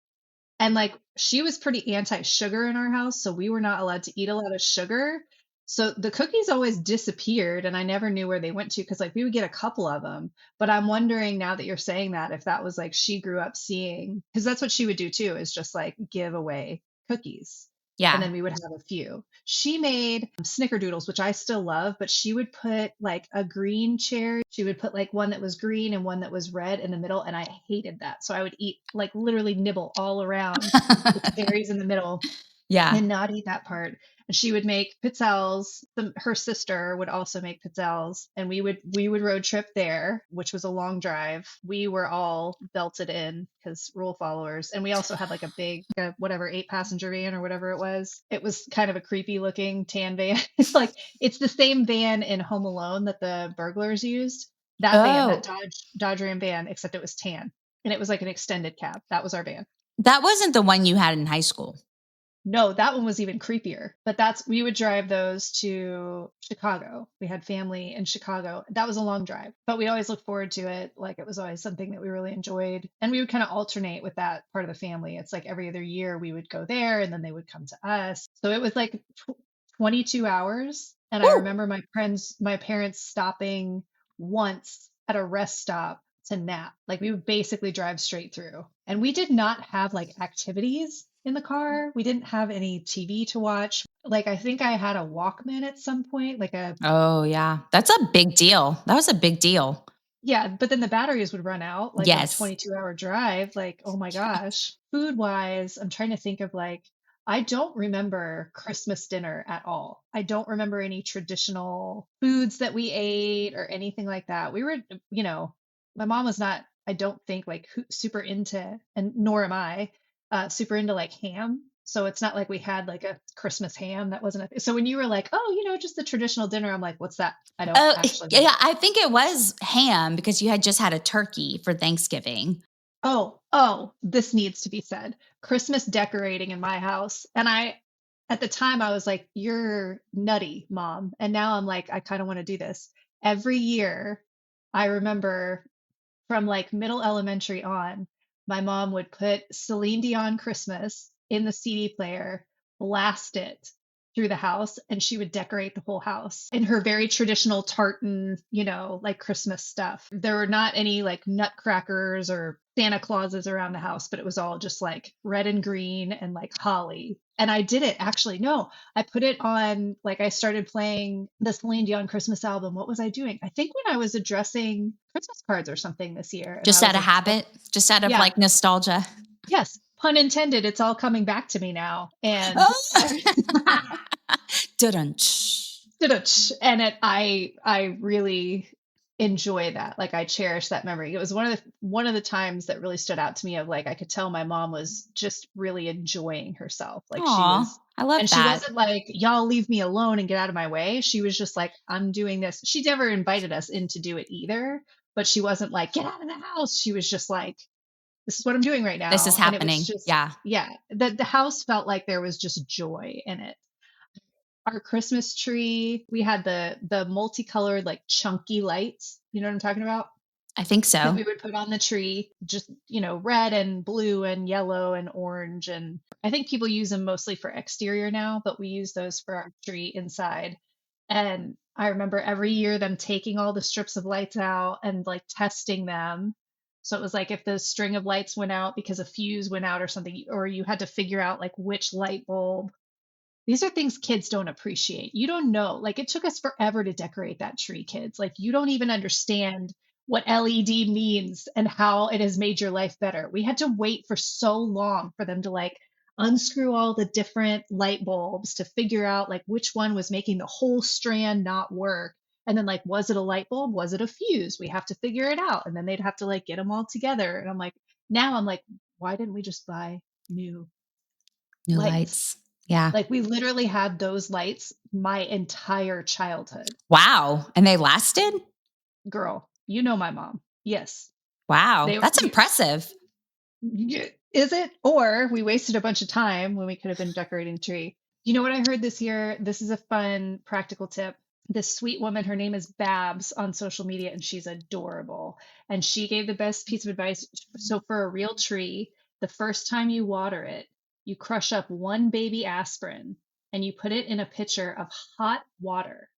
And like, she was pretty anti-sugar in our house. So we were not allowed to eat a lot of sugar. So the cookies always disappeared and I never knew where they went to because like we would get a couple of them. But I'm wondering now that you're saying that if that was like she grew up seeing, because that's what she would do too, is just like give away cookies. Yeah. And then we would have a few. She made snickerdoodles, which I still love, but she would put like a green cherry. She would put like one that was green and one that was red in the middle. And I hated that. So I would eat like literally nibble all around the cherries in the middle. Yeah. And not eat that part. And she would make pizzelles. Her sister would also make pizzelles, and we would road trip there, which was a long drive. We were all belted in because rule followers, and we also had like a big, whatever, 8-passenger van or whatever it was. It was kind of a creepy looking tan van. It's the same van in Home Alone that the burglars used. That van, that Dodge Ram van, except it was tan, and it was like an extended cab. That was our van. That wasn't the one you had in high school. No, that one was even creepier. But we would drive those to Chicago. We had family in Chicago. That was a long drive, but we always looked forward to it. Like it was always something that we really enjoyed. And we would kind of alternate with that part of the family. It's like every other year we would go there and then they would come to us. So it was like 22 hours. And I remember my parents stopping once at a rest stop to nap. Like we would basically drive straight through. And we did not have like activities in the car. We didn't have any TV to watch. Like I think I had a Walkman at some point, Oh yeah. That's a big deal. That was a big deal. Yeah, but then the batteries would run out like yes. a 22-hour drive. Like, oh my gosh. Food wise, I'm trying to think of I don't remember Christmas dinner at all. I don't remember any traditional foods that we ate or anything like that. We were, my mom was not, I don't think super into, and nor am I, super into like ham. So it's not like we had like a Christmas ham. That wasn't so when you were like, oh, just the traditional dinner, I'm like, what's that? I don't actually know. Yeah, I think it was ham because you had just had a turkey for Thanksgiving. Oh, this needs to be said. Christmas decorating in my house. And at the time I was like, you're nutty, Mom. And now I'm like, I kind of want to do this. Every year I remember from like middle elementary on, my mom would put Celine Dion Christmas in the CD player, blast it through the house, and she would decorate the whole house in her very traditional tartan, like Christmas stuff. There were not any like nutcrackers or Santa Clauses around the house, but it was all just like red and green and like holly. And I did it actually. No, I put it on, like, I started playing the Celine Dion Christmas album. What was I doing? I think when I was addressing Christmas cards or something this year. And Just I was out of like, habit, just out of yeah, like nostalgia. yes, pun intended. It's all coming back to me now. And Dun-dun-tsh. and I really enjoy that. Like, I cherish that memory. It was one of the times that really stood out to me, of like, I could tell my mom was just really enjoying herself. Like, she Aw, was, I love and she that. wasn't like, y'all leave me alone and get out of my way. She was just like, I'm doing this. She never invited us in to do it either, but she wasn't like, get out of the house. She was just like, this is what I'm doing right This is now. And it was happening. just, Yeah. yeah, the house felt like there was just joy in it. Our Christmas tree, we had the multicolored, like, chunky lights. You know what I'm talking about? I think That so. we would put on the tree, just, red and blue and yellow and orange. And I think people use them mostly for exterior now, but we use those for our tree inside. And I remember every year them taking all the strips of lights out and like testing them. So it was like, if the string of lights went out because a fuse went out or something, or you had to figure out like which light bulb. These are things kids don't appreciate. You don't know. Like, it took us forever to decorate that tree, kids. Like, you don't even understand what LED means and how it has made your life better. We had to wait for so long for them to like unscrew all the different light bulbs to figure out like which one was making the whole strand not work. And then, like, was it a light bulb? Was it a fuse? We have to figure it out. And then they'd have to like get them all together. And now I'm like, why didn't we just buy new New lights? lights. Yeah. Like, we literally had those lights my entire childhood. Wow. And they lasted? Girl, you know my mom. Yes. Wow. They That's impressive. is it? Or we wasted a bunch of time when we could have been decorating the tree. You know what I heard this year? This is a fun practical tip. This sweet woman, her name is Babs on social media, and she's adorable. And she gave the best piece of advice. So, for a real tree, the first time you water it, you crush up one baby aspirin and you put it in a pitcher of hot water.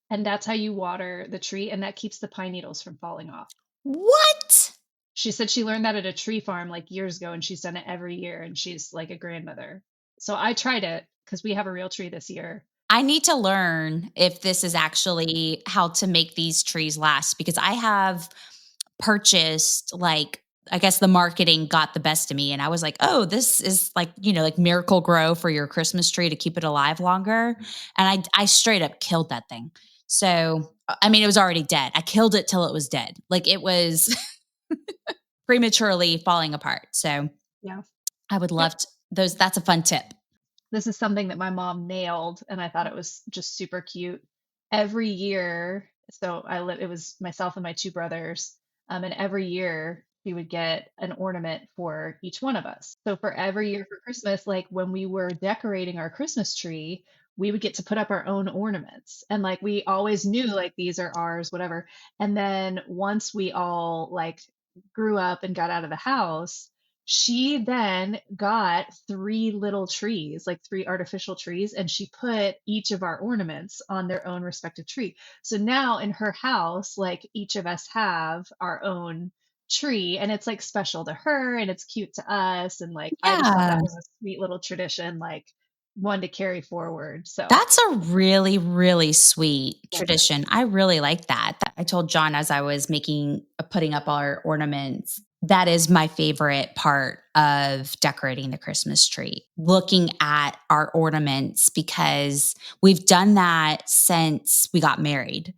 And that's how you water the tree, and that keeps the pine needles from falling off. What? She said she learned that at a tree farm like years ago, and she's done it every year, and she's like a grandmother. So I tried it because we have a real tree this year. I need to learn if this is actually how to make these trees last, because I have purchased, like, I guess the marketing got the best of me. And I was like, oh, this is like, like Miracle Grow for your Christmas tree to keep it alive longer. And I straight up killed that thing. So, I mean, it was already dead. I killed it till it was dead. Like, it was prematurely falling apart. So Yeah. I would Yep. love to, that's a fun tip. This is something that my mom nailed, and I thought it was just super cute. Every year, so it was myself and my two brothers, and every year we would get an ornament for each one of us. So for every year for Christmas, like when we were decorating our Christmas tree, we would get to put up our own ornaments. And like, we always knew like these are ours, whatever. And then once we all like grew up and got out of the house, she then got three little trees, like three artificial trees, and she put each of our ornaments on their own respective tree. So now in her house, like, each of us have our own tree, and it's like special to her and it's cute to us. And like, I just thought Yeah. that was a sweet little tradition, like one to carry forward. So That's a really, really sweet yeah, tradition. I really like that. I told John as I was putting up our ornaments, that is my favorite part of decorating the Christmas tree, looking at our ornaments, because we've done that since we got married.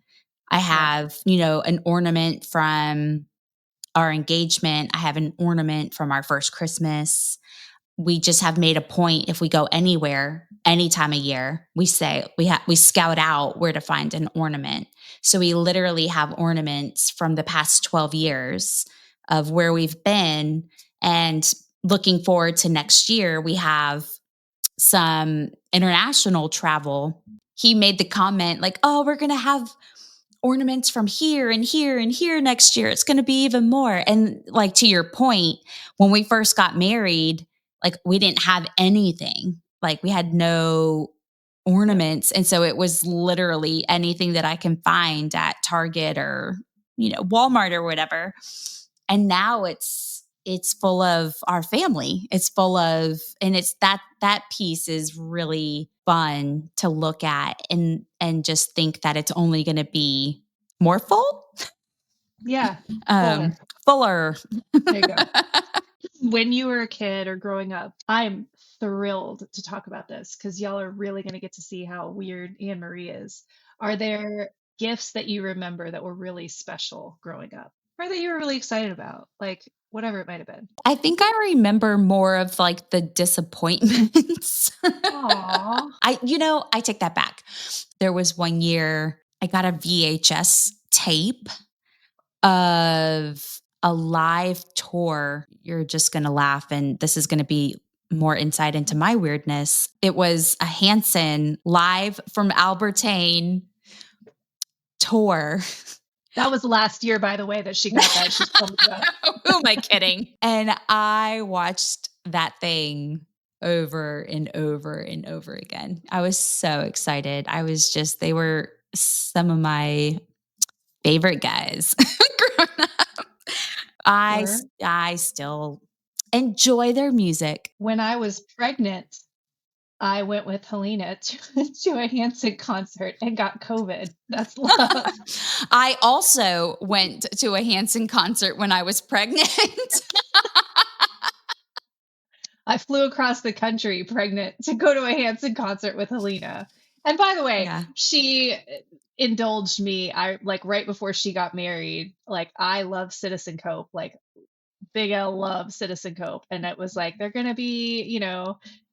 I yeah, have, an ornament from our engagement. I have an ornament from our first Christmas. We just have made a point, if we go anywhere, any time of year, we say we scout out where to find an ornament. So we literally have ornaments from the past 12 years of where we've been, and looking forward to next year, we have some international travel. He made the comment like, "Oh, we're going to have ornaments from here and here and here next year. It's going to be even more. And like to your point, when we first got married, like we didn't have anything. Like we had no Yep. ornaments. And so it was literally anything that I can find at Target or, Walmart or whatever. And now it's full of our family. It's full of, and it's that piece is really fun to look at and just think that it's only going to be more full, Yeah. um, Fuller. fuller. There you go. When you were a kid or growing up, I'm thrilled to talk about this because y'all are really going to get to see how weird Anne-Marie is. Are there gifts that you remember that were really special growing up or that you were really excited about? Like whatever it might have been. I think I remember more of like the disappointments. Aw. I take that back. There was one year I got a VHS tape of a live tour. You're just going to laugh, and this is going to be more insight into my weirdness. It was a Hanson live from Albertane tour. That was last year, by the way, that she got that. She's told me about. Who am I kidding? And I watched that thing over and over and over again. I was so excited. They were some of my favorite guys growing up. Sure. I still enjoy their music. When I was pregnant, I went with Helena to a Hanson concert and got COVID. That's love. I also went to a Hanson concert when I was pregnant. I flew across the country pregnant to go to a Hanson concert with Helena. And by the way, Yeah. she indulged me. I like right before she got married, like I love Citizen Cope. Like Big L loves Citizen Cope. And it was like, they're going to be,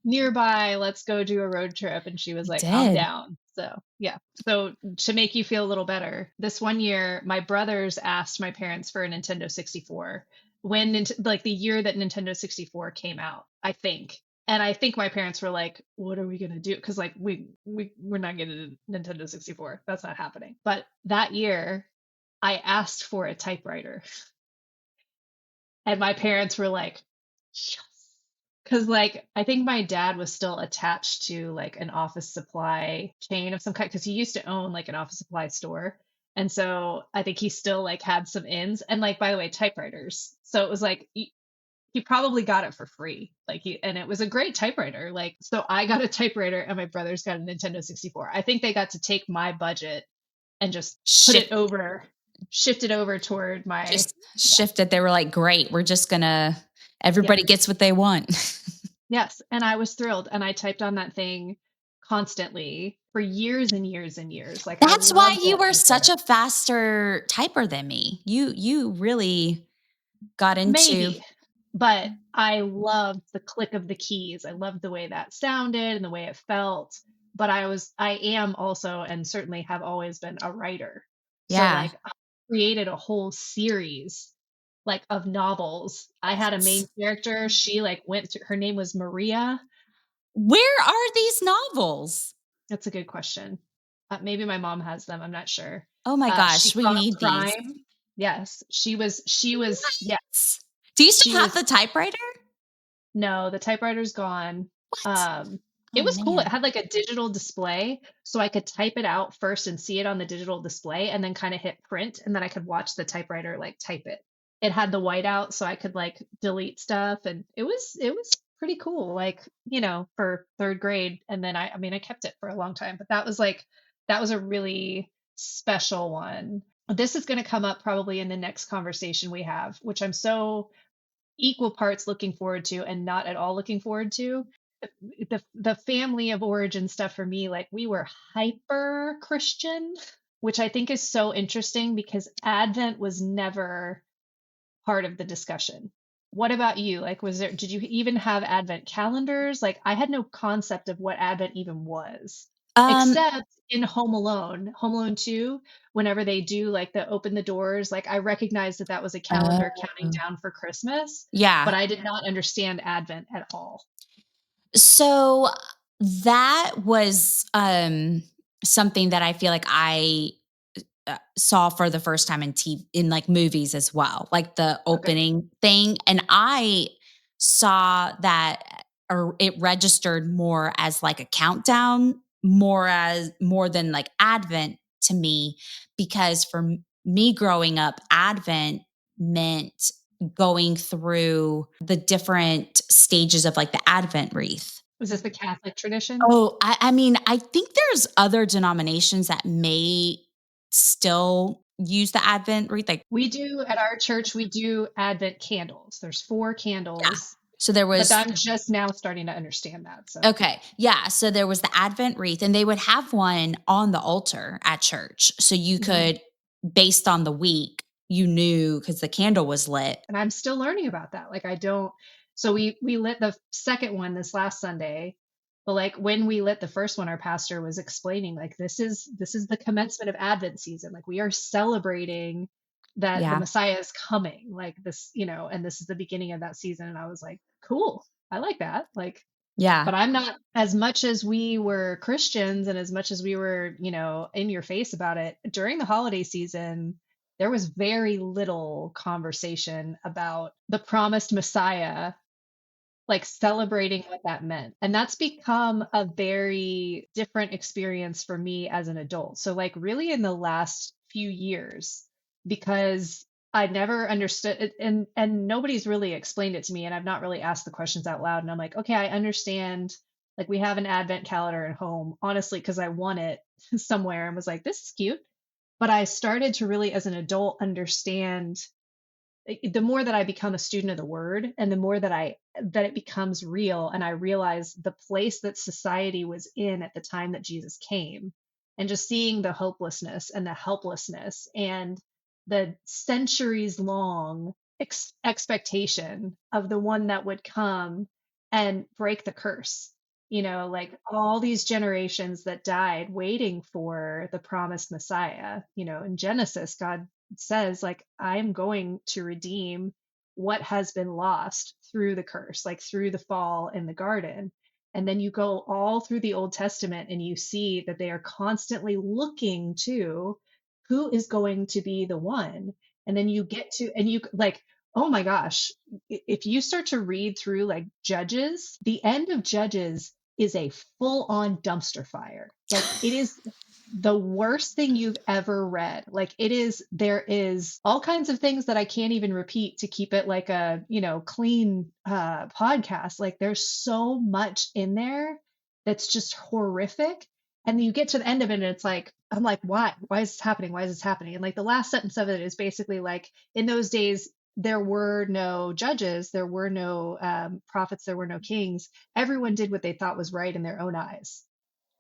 nearby. Let's go do a road trip. And she was I like, I'm did. down. So, yeah. So, to make you feel a little better, this one year, my brothers asked my parents for a Nintendo 64 like the year that Nintendo 64 came out, I think. And I think my parents were like, "What are we gonna do?" Because like we're not getting a Nintendo 64. That's not happening. But that year, I asked for a typewriter. And my parents were like, yes. Because, like, I think my dad was still attached to like an office supply chain of some kind because he used to own like an office supply store. And so I think he still like had some ins. And, like, by the way, typewriters. So it was like he probably got it for free. And it was a great typewriter. Like, so I got a typewriter and my brothers got a Nintendo 64. I think they got to take my budget and just put it Shift, over, shift it over toward my, just shifted. They were like, great. We're just going to, yeah. everybody gets what they want. Yes, and I was thrilled, and I typed on that thing constantly for years and years and years. Like I That's why loved you it were as such a a faster typer than me. You really got into. maybe, but I loved the click of the keys. I loved the way that sounded and the way it felt. But I am also, and certainly have always been a writer. So Yeah. like I created a whole series like of novels. I had a main character. She like went through, her name was Maria. Where are these novels? That's a good question. Maybe my mom has them. I'm not sure. Oh my She gosh, we fought need these. crime. Yes, yeah, Do you she still have was. the typewriter? No, the typewriter's gone. What? Um, it Oh was cool. It man. had like a digital display, so I could type it out first and see it on the digital display, and then kind of hit print, and then I could watch the typewriter like type it. It had the whiteout, so I could like delete stuff, and it was pretty cool. Like for third grade, and then I mean I kept it for a long time, but that was a really special one. This is going to come up probably in the next conversation we have, which I'm so equal parts looking forward to and not at all looking forward to. The family of origin stuff for me, like we were hyper Christian, which I think is so interesting because Advent was never part of the discussion. What about you? Like, did you even have Advent calendars? Like, I had no concept of what Advent even was, Um, except in Home Alone 2, whenever they do like the open the doors, like I recognized that that was a calendar oh, counting down for Christmas, but yeah. I did not understand Advent at all. So that was something that I feel like I saw for the first time in like movies as well, like the Okay. opening thing. And I saw that, or it registered more as like a countdown, more than like Advent to me, because for me growing up, Advent meant going through the different stages of like the Advent wreath. Was this the Catholic tradition? Oh, I mean, I think there's other denominations that may still use the Advent wreath, like We do at our church, we do Advent candles. There's 4 yeah. candles, So there but was I'm just now starting to understand that. So, okay, yeah, so there was the Advent wreath, and they would have one on the altar at church, so you mhm. could, based on the week, you knew because the candle was lit. And I'm still learning about that. Like I don't so we lit the second one this last Sunday, but like when we lit the first one, our pastor was explaining like this is the commencement of Advent season. Like we are celebrating that the Yeah, Messiah is coming. Like this, and this is the beginning of that season. And I was like, cool. I like that. Like, yeah, but I'm not, as much as we were Christians and as much as we were, in your face about it during the holiday season, there was very little conversation about the promised Messiah, like celebrating what that meant. And that's become a very different experience for me as an adult. So, like, really in the last few years, because I never understood it, and nobody's really explained it to me, and I've not really asked the questions out loud. And I'm like, okay, I understand. Like, we have an advent calendar at home, honestly, because I won it somewhere and was like, this is cute. But I started to really, as an adult, understand the more that I become a student of the word and the more that it becomes real and I realize the place that society was in at the time that Jesus came, and just seeing the hopelessness and the helplessness and the centuries long expectation of the one that would come and break the curse. Like all these generations that died waiting for the promised Messiah. In Genesis, God says like I'm going to redeem what has been lost through the curse, like through the fall in the garden. And then you go all through the Old Testament and you see that they are constantly looking to who is going to be the one. And then you get to, and you like, oh my gosh, if you start to read through like Judges, the end of Judges is a full on dumpster fire. Like it is the worst thing you've ever read. Like there is all kinds of things that I can't even repeat to keep it like a, clean podcast. Like there's so much in there that's just horrific. And then you get to the end of it and it's like, I'm like, why? Why is this happening? Why is this happening? And like the last sentence of it is basically like, in those days, there were no judges, there were no prophets, there were no kings. Everyone did what they thought was right in their own eyes.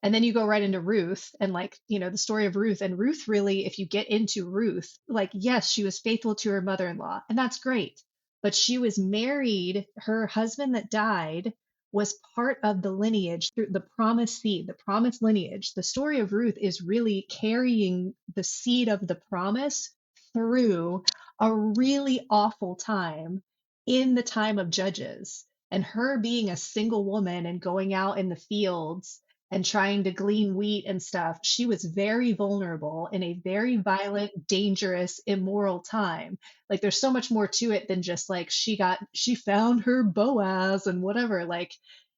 And then you go right into Ruth and like, the story of Ruth. And Ruth really, if you get into Ruth, like, yes, she was faithful to her mother in law, and that's great. But she was married, her husband that died was part of the lineage through the promised seed, the promised lineage. The story of Ruth is really carrying the seed of the promise through a really awful time in the time of Judges. And her being a single woman and going out in the fields and trying to glean wheat and stuff, she was very vulnerable in a very violent, dangerous, immoral time. Like there's so much more to it than just like she found her Boaz and whatever. Like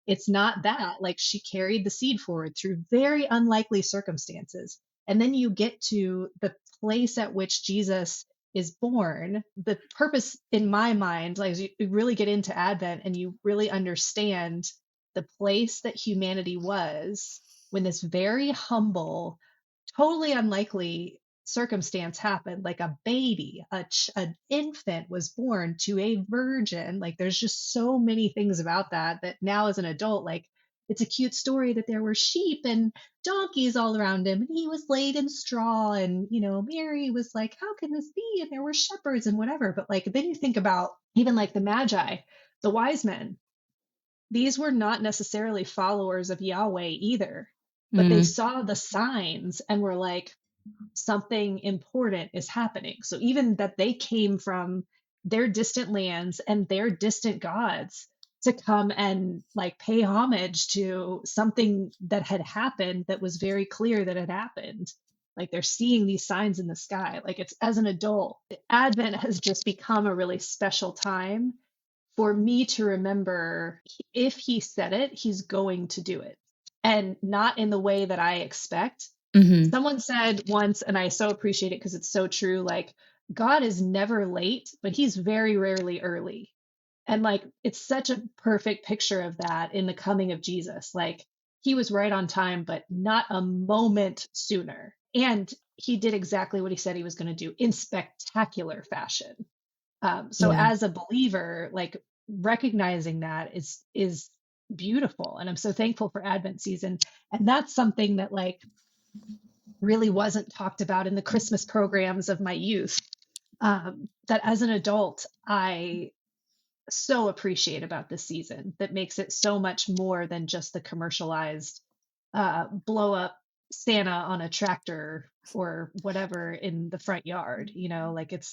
it's not that. Like she carried the seed forward through very unlikely circumstances. And then you get to the place at which Jesus is born. The purpose in my mind, like you really get into Advent and you really understand the place that humanity was when this very humble, totally unlikely circumstance happened. Like a baby, an infant was born to a virgin. Like there's just so many things about that now as an adult, like it's a cute story that there were sheep and donkeys all around him and he was laid in straw and Mary was like, how can this be? And there were shepherds and whatever. But like then you think about even like the Magi, the wise men, these were not necessarily followers of Yahweh either, but they mm, saw the signs and were like, something important is happening. So even that they came from their distant lands and their distant gods to come and like pay homage to something that had happened that was very clear that had happened. Like they're seeing these signs in the sky. Like it's as an adult, Advent has just become a really special time for me to remember if he said it, he's going to do it. And not in the way that I expect. Hmm. Someone said once, and I so appreciate it because it's so true, like God is never late, but he's very rarely early. And like it's such a perfect picture of that in the coming of Jesus. Like he was right on time, but not a moment sooner. And he did exactly what he said he was going to do in spectacular fashion. So Yeah. as a believer, like recognizing that is beautiful. And I'm so thankful for Advent season. And that's something that like really wasn't talked about in the Christmas programs of my youth. That as an adult, I so appreciate about this season that makes it so much more than just the commercialized blow up Santa on a tractor or whatever in the front yard. You know, like it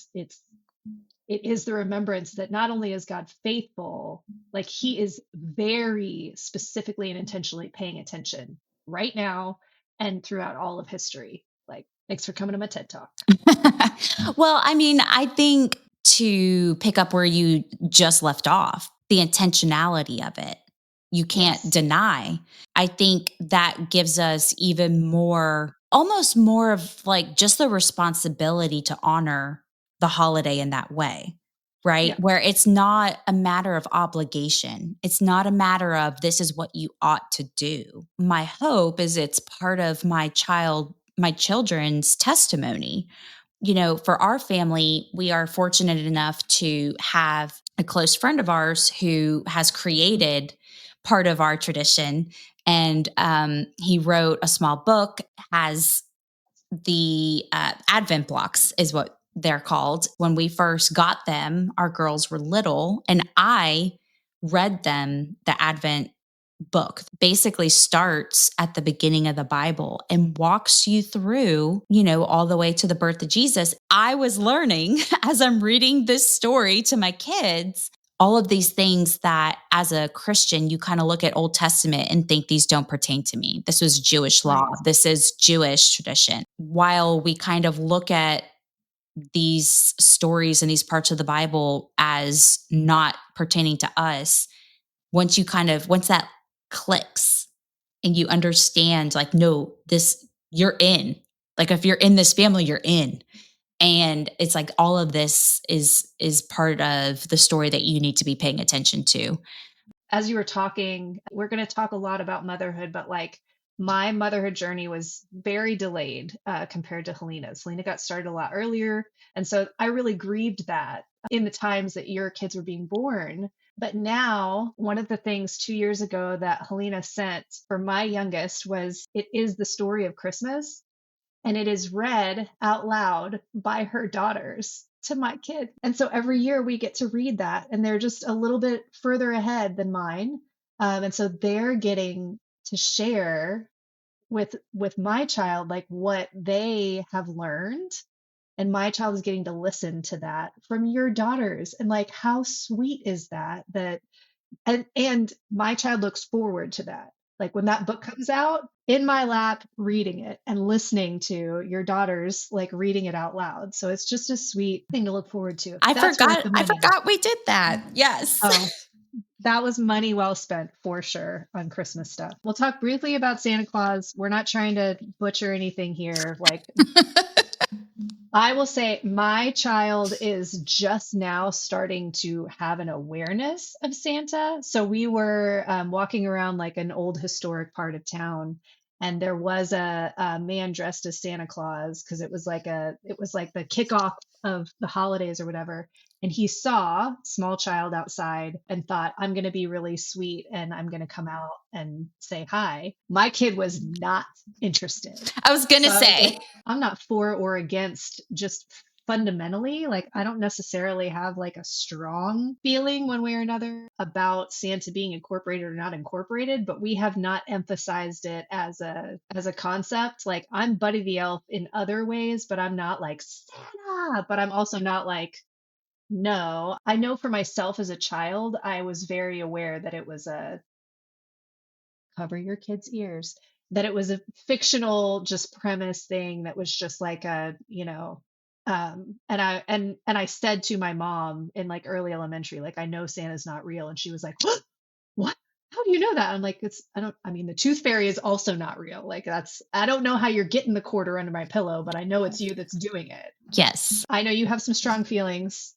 is the remembrance that not only is God faithful, like he is very specifically and intentionally paying attention right now and throughout all of history. Like, thanks for coming to my TED Talk. Well, I mean, I think to pick up where you just left off, the intentionality of it, you can't Yes. deny. I think that gives us even more, almost more of like just the responsibility to honor the holiday in that way, Yeah. right? Where it's not a matter of obligation. It's not a matter of this is what you ought to do. My hope is it's part of my children's testimony. You know, for our family, we are fortunate enough to have a close friend of ours who has created part of our tradition. And he wrote a small book, has the Advent blocks, is what they're called. When we first got them, our girls were little, and I read them the Advent book. Basically starts at the beginning of the Bible and walks you through, you know, all the way to the birth of Jesus. I was learning as I'm reading this story to my kids, all of these things that as a Christian, you kind of look at Old Testament and think these don't pertain to me. This was Jewish law. Right. This is Jewish tradition. While we kind of look at these stories and these parts of the Bible as not pertaining to us, once that clicks and you understand, like, no, this, you're in. Like, if you're in this family, you're in. And it's like all of this is part of the story that you need to be paying attention to. As you were talking, we're going to talk a lot about motherhood, but like my motherhood journey was very delayed compared to Helena's. Helena got started a lot earlier. And so I really grieved that in the times that your kids were being born. But now, one of the things 2 years ago that Helena sent for my youngest was it is the story of Christmas, and it is read out loud by her daughters to my kid. And so every year we get to read that, and they're just a little bit further ahead than mine. And so they're getting to share with my child like what they have learned, and my child is getting to listen to that from your daughters. And like how sweet is that, and my child looks forward to that. Like when that book comes out, in my lap, reading it and listening to your daughters like reading it out loud. So it's just a sweet thing to look forward to. That's worth the I money. forgot we did that. Yes. Oh, that was money well spent for sure on Christmas stuff. We'll talk briefly about Santa Claus. We're not trying to butcher anything here. Like I will say my child is just now starting to have an awareness of Santa. So we were walking around like an old historic part of town, and there was a man dressed as Santa Claus because it was like the kickoff of the holidays or whatever. And he saw small child outside and thought, I'm going to be really sweet and I'm going to come out and say hi. My kid was not interested. I was going to So I was like, say. I'm not for or against, just fundamentally. Like, I don't necessarily have like a strong feeling one way or another about Santa being incorporated or not incorporated, but we have not emphasized it as a concept. Like, I'm Buddy the Elf in other ways, but I'm not like Santa, but I'm also not like, no. I know for myself as a child, I was very aware that it was a cover your kids' ears. that it was a fictional just premise thing that was just like a, and I said to my mom in like early elementary, like, I know Santa's not real. And she was like, what? How do you know that? I'm like, I mean, the tooth fairy is also not real. Like, I don't know how you're getting the quarter under my pillow, but I know it's you that's doing it. Yes. I know you have some strong feelings.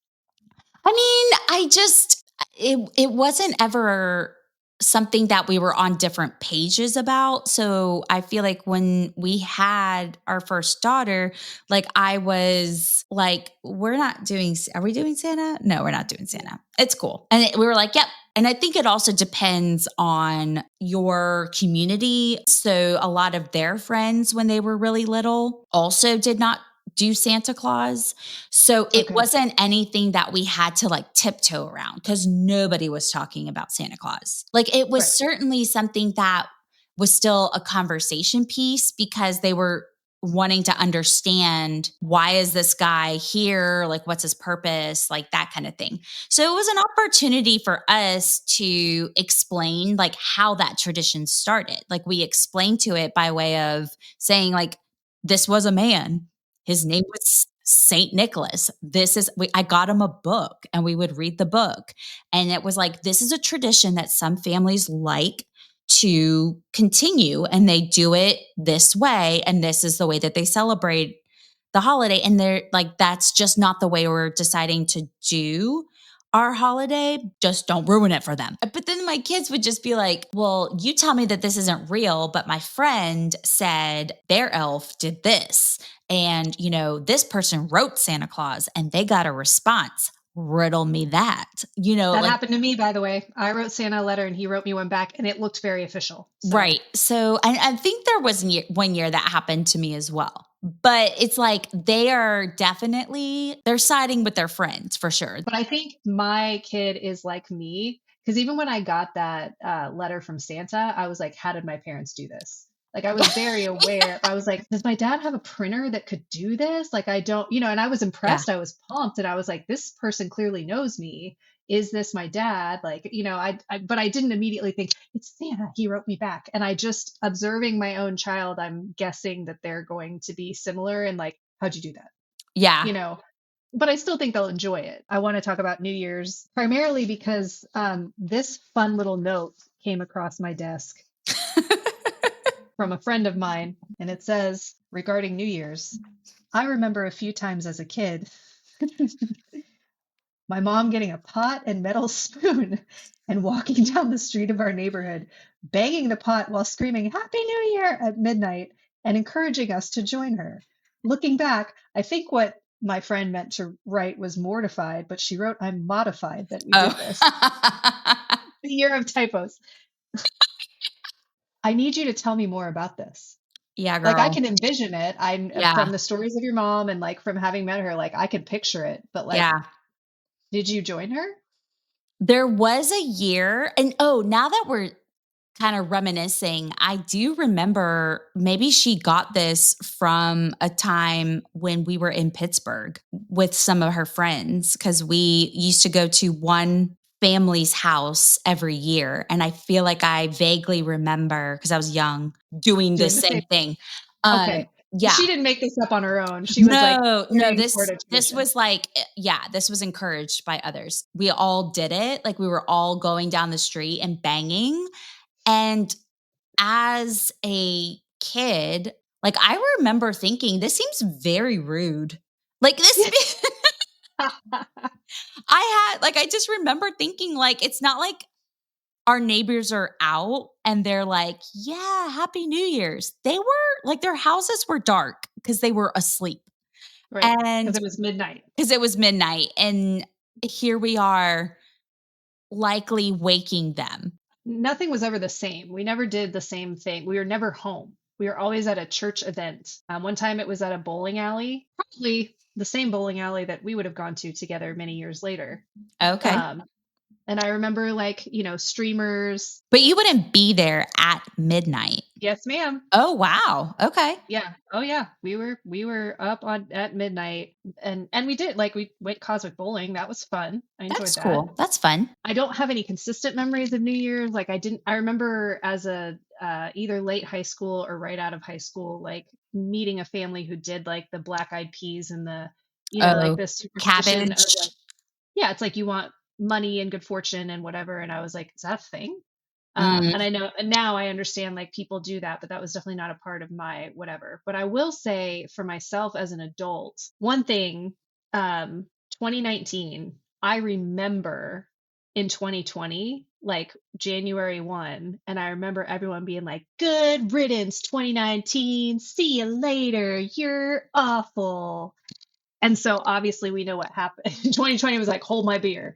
I mean, it wasn't ever something that we were on different pages about. So I feel like when we had our first daughter, like I was like, are we doing Santa? No, we're not doing Santa. It's cool. And we were like, yep. And I think it also depends on your community. So a lot of their friends, when they were really little, also did not do Santa Claus. So it Okay. wasn't anything that we had to like tiptoe around because nobody was talking about Santa Claus. Like it was Right. certainly something that was still a conversation piece because they were wanting to understand, why is this guy here? Like, what's his purpose? Like that kind of thing. So it was an opportunity for us to explain like how that tradition started. Like we explained to it by way of saying like, this was a man. His name was Saint Nicholas. I got him a book and we would read the book. And it was like, this is a tradition that some families like to continue and they do it this way. And this is the way that they celebrate the holiday. And they're like, that's just not the way we're deciding to do our holiday. Just don't ruin it for them. But then my kids would just be like, well, you tell me that this isn't real, but my friend said their elf did this. And, this person wrote Santa Claus and they got a response. Riddle me that. That Like, happened to me, by the way. I wrote Santa a letter and he wrote me one back and it looked very official. So. right. So I think there was one year that happened to me as well. But it's like they're siding with their friends for sure. But I think my kid is like me, because even when I got that letter from Santa, I was like, how did my parents do this? Like, I was very aware. I was like, does my dad have a printer that could do this? Like, I don't, and I was Yeah. impressed. I was pumped. And I was like, this person clearly knows me. Is this my dad? Like, but I didn't immediately think it's Santa. He wrote me back. And I just observing my own child, I'm guessing that they're going to be similar. And like, how'd you do that? Yeah. But I still think they'll enjoy it. I want to talk about New Year's primarily because this fun little note came across my desk from a friend of mine, and it says, regarding New Year's, I remember a few times as a kid, my mom getting a pot and metal spoon and walking down the street of our neighborhood, banging the pot while screaming Happy New Year at midnight and encouraging us to join her. Looking back, I think what my friend meant to write was mortified, but she wrote, I'm modified that we did this. The year of typos. I need you to tell me more about this. Yeah, Like I girl. can envision it. I'm Yeah. from the stories of your mom and like from having met her, like I can picture it. But like, Yeah. did you join her? There was a year, and now that we're kind of reminiscing, I do remember maybe she got this from a time when we were in Pittsburgh with some of her friends because we used to go to one family's house every year. And I feel like I vaguely remember because I was young doing the Doing the same same. thing. Okay. Yeah. She didn't make this up on her own. She was like No, carrying forward a this tradition. was like, this was encouraged by others. We all did it. Like we were all going down the street and banging. And as a kid, like I remember thinking, this seems very rude. Like this, I just remember thinking, like, it's not like our neighbors are out and they're like, yeah, Happy New Year's. They were like, their houses were dark because they were asleep. Right. Because And it was midnight. because it was midnight. And here we are likely waking them. Nothing was ever the same. We never did the same thing. We were never home. We were always at a church event. One time it was at a bowling alley, probably the same bowling alley that we would have gone to together many years later. Okay. Um, And I remember like, streamers. But you wouldn't be there at midnight. Yes, ma'am. Oh, wow. Okay. Yeah. Oh yeah. We were up on at midnight, and we did like we went cosmic bowling. That was fun. I enjoyed That's that. cool. That's fun. I don't have any consistent memories of New Year's. Like I remember as a either late high school or right out of high school, like meeting a family who did like the black eyed peas and the, like Oh, the superstition of like, cabbage. yeah, it's like you want money and good fortune and whatever. And I was like, is that a thing? Mm, And I know, and now I understand like people do that, but that was definitely not a part of my whatever. But I will say for myself as an adult, one thing, 2019, I remember in 2020, like January 1, and I remember everyone being like, good riddance, 2019, see you later, you're awful. And so obviously we know what happened. 2020 was like, hold my beer.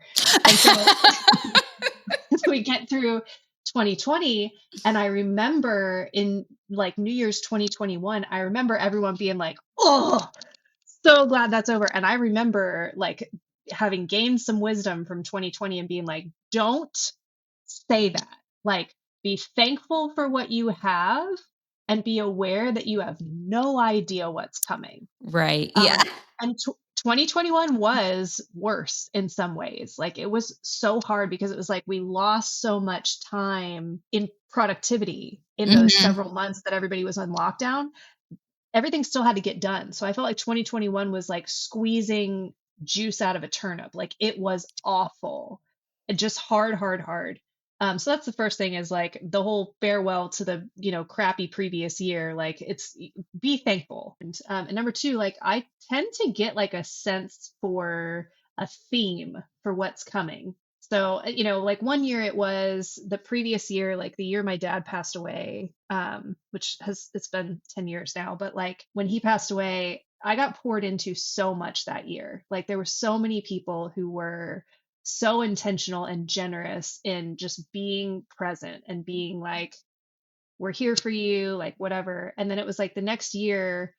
And so we get through 2020, and I remember in like New Year's 2021, I remember everyone being like, oh, so glad that's over. And I remember like having gained some wisdom from 2020 and being like, don't say that. Like, be thankful for what you have and be aware that you have no idea what's coming. right. Yeah. And 2021 was worse in some ways. Like it was so hard because it was like we lost so much time in productivity in those Mhm. several months that everybody was on lockdown. Everything still had to get done. So I felt like 2021 was like squeezing juice out of a turnip. Like it was awful. It just hard, hard, hard. So that's the first thing is like the whole farewell to the, crappy previous year. Like it's be thankful. And number two, like I tend to get like a sense for a theme for what's coming. So, like one year it was the previous year, like the year my dad passed away, which it's been 10 years now, but like when he passed away, I got poured into so much that year. Like there were so many people who were so intentional and generous in just being present and being like, we're here for you, like whatever. And then it was like the next year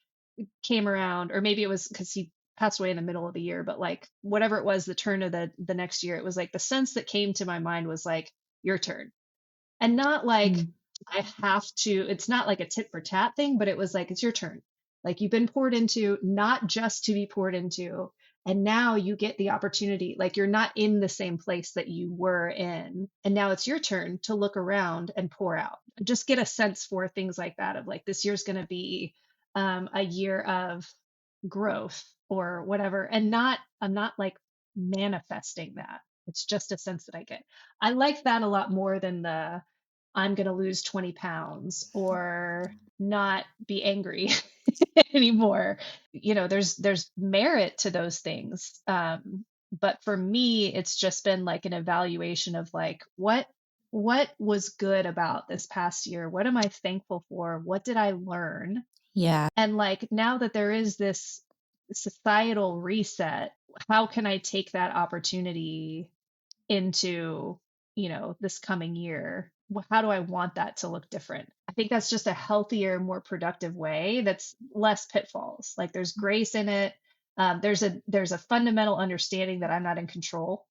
came around, or maybe it was because he passed away in the middle of the year, but like whatever it was, the turn of the next year, it was like the sense that came to my mind was like, your turn. And not like Mm. I have to, it's not like a tit for tat thing, but it was like, it's your turn. Like you've been poured into, not just to be poured into. And now you get the opportunity, like you're not in the same place that you were in. And now it's your turn to look around and pour out. Just get a sense for things like that of like, this year's going to be a year of growth or whatever. And I'm not like manifesting that. It's just a sense that I get. I like that a lot more than the I'm going to lose 20 pounds or not be angry anymore. There's merit to those things. But for me, it's just been like an evaluation of like, what was good about this past year? What am I thankful for? What did I learn? Yeah. And like now that there is this societal reset, how can I take that opportunity into, this coming year? How do I want that to look different? I think that's just a healthier, more productive way that's less pitfalls. Like there's grace in it. There's a fundamental understanding that I'm not in control.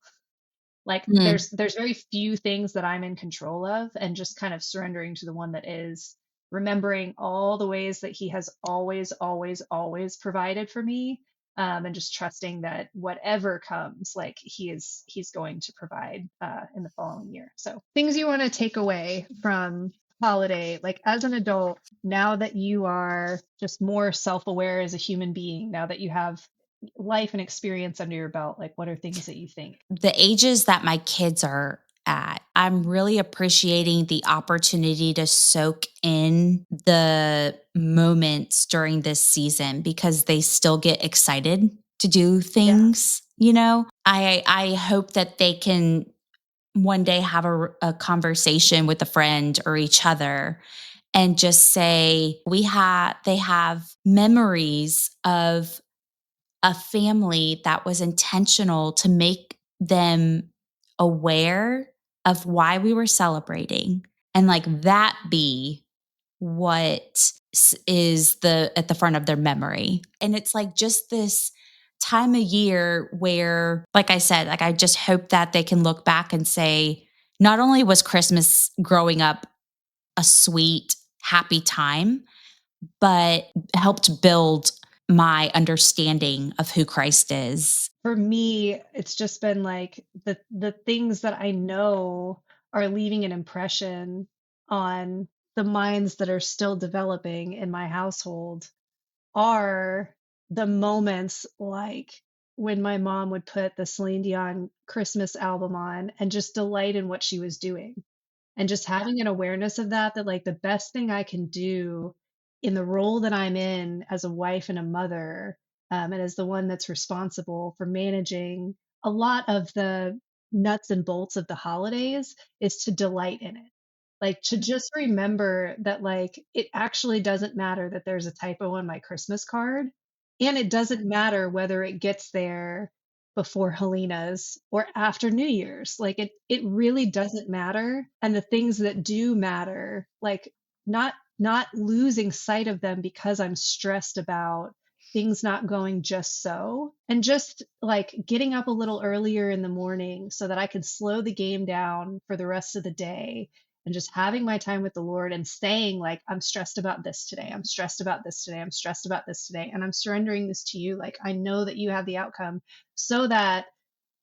Like Mm. there's very few things that I'm in control of, and just kind of surrendering to the one that is, remembering all the ways that he has always, always, always provided for me. And just trusting that whatever comes, like he's going to provide in the following year. So things you want to take away from holiday, like as an adult, now that you are just more self-aware as a human being, now that you have life and experience under your belt, like what are things that you think? The ages that my kids are at, I'm really appreciating the opportunity to soak in the moments during this season because they still get excited to do Yeah. things, you know? I hope that they can one day have a conversation with a friend or each other and just say they have memories of a family that was intentional to make them aware of why we were celebrating and like that be what is the at the front of their memory. And it's like just this time of year where, like I said, like I just hope that they can look back and say, not only was Christmas growing up a sweet, happy time, but helped build my understanding of who Christ is. For me, it's just been like the things that I know are leaving an impression on the minds that are still developing in my household are the moments like when my mom would put the Celine Dion Christmas album on and just delight in what she was doing. And just having an awareness of that, that like the best thing I can do in the role that I'm in as a wife and a mother, and as the one that's responsible for managing a lot of the nuts and bolts of the holidays, is to delight in it. Like to just remember that like it actually doesn't matter that there's a typo on my Christmas card. And it doesn't matter whether it gets there before Helena's or after New Year's. Like it really doesn't matter. And the things that do matter, like not losing sight of them because I'm stressed about things not going just so. And just like getting up a little earlier in the morning so that I can slow the game down for the rest of the day and just having my time with the Lord and saying, like, I'm stressed about this today. I'm stressed about this today. I'm stressed about this today. And I'm surrendering this to you. Like, I know that you have the outcome so that,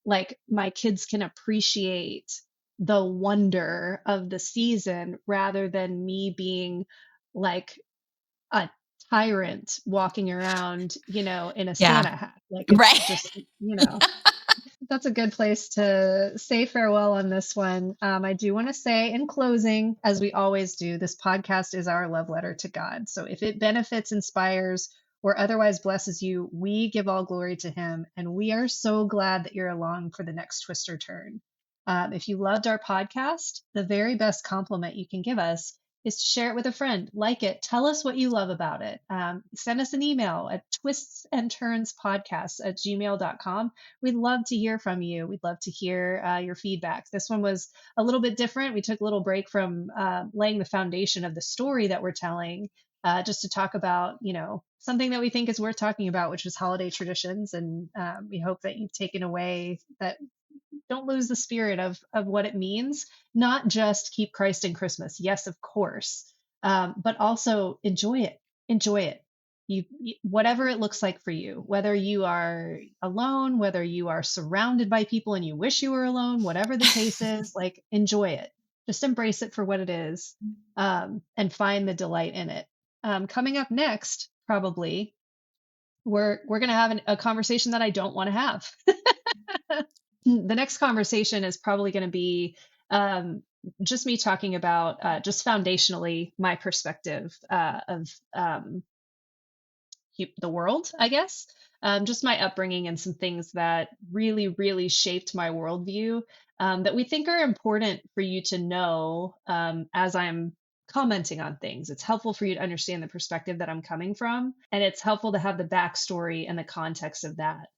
like, my kids can appreciate the wonder of the season rather than me being like a tyrant walking around, in a Yeah. Santa hat. Like, it's Right. just, that's a good place to say farewell on this one. I do want to say in closing, as we always do, this podcast is our love letter to God. So if it benefits, inspires, or otherwise blesses you, we give all glory to Him. And we are so glad that you're along for the next twist or turn. If you loved our podcast, the very best compliment you can give us is to share it with a friend, like it, tell us what you love about it. Send us an email at twistsandturnspodcast@gmail.com. We'd love to hear from you. We'd love to hear your feedback. This one was a little bit different. We took a little break from laying the foundation of the story that we're telling, just to talk about, something that we think is worth talking about, which is holiday traditions. And we hope that you've taken away that don't lose the spirit of what it means. Not just keep Christ in Christmas. Yes, of course. But also enjoy it. Enjoy it. Whatever it looks like for you, whether you are alone, whether you are surrounded by people and you wish you were alone, whatever the case is, like enjoy it. Just embrace it for what it is, and find the delight in it. Coming up next, probably we're gonna have a conversation that I don't want to have. The next conversation is probably going to be just me talking about just foundationally my perspective of the world, I guess. Just my upbringing and some things that really, really shaped my worldview, that we think are important for you to know, as I'm commenting on things. It's helpful for you to understand the perspective that I'm coming from, and it's helpful to have the backstory and the context of that.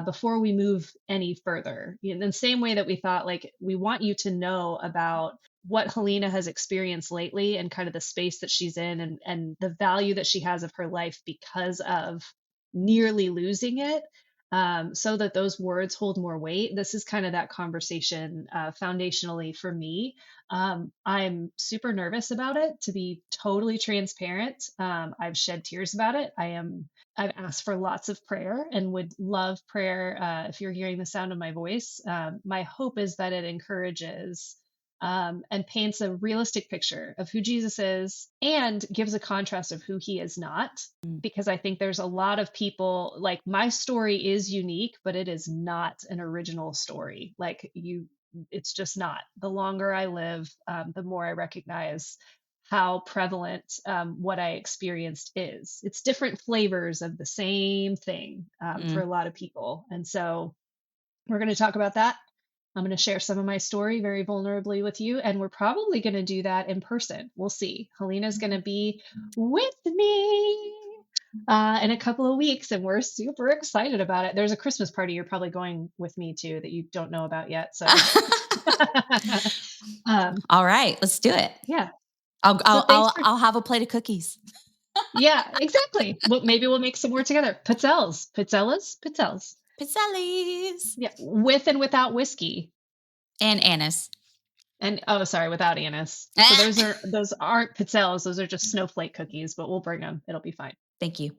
Before we move any further, in the same way that we thought, like, we want you to know about what Helena has experienced lately and kind of the space that she's in, and the value that she has of her life because of nearly losing it, so that those words hold more weight. This is kind of that conversation, foundationally for me. I'm super nervous about it, to be totally transparent. I've shed tears about it. I've asked for lots of prayer and would love prayer, if you're hearing the sound of my voice. My hope is that it encourages, and paints a realistic picture of who Jesus is and gives a contrast of who he is not. Because I think there's a lot of people, like, my story is unique, but it is not an original story. It's just not. The longer I live, the more I recognize how prevalent, what I experienced is. It's different flavors of the same thing, for a lot of people. And so we're going to talk about that. I'm going to share some of my story very vulnerably with you, and we're probably going to do that in person. We'll see. Helena's going to be with me in a couple of weeks, and we're super excited about it. There's a Christmas party you're probably going with me to that you don't know about yet. So, um, All right, let's do it. yeah. I'll So I'll thanks I'll for I'll have a plate of cookies. Yeah, exactly. Well, maybe we'll make some more together. Pizzelles, pizzellas, pizzelles. Pizzellis. Yeah, with and without whiskey. And anise. And oh, sorry, without anise. So Ah! those aren't pizzelles. Those are just snowflake cookies, but we'll bring them. It'll be fine. Thank you.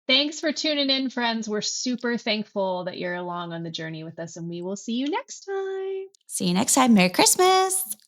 Thanks for tuning in, friends. We're super thankful that you're along on the journey with us, and we will see you next time. See you next time. Merry Christmas.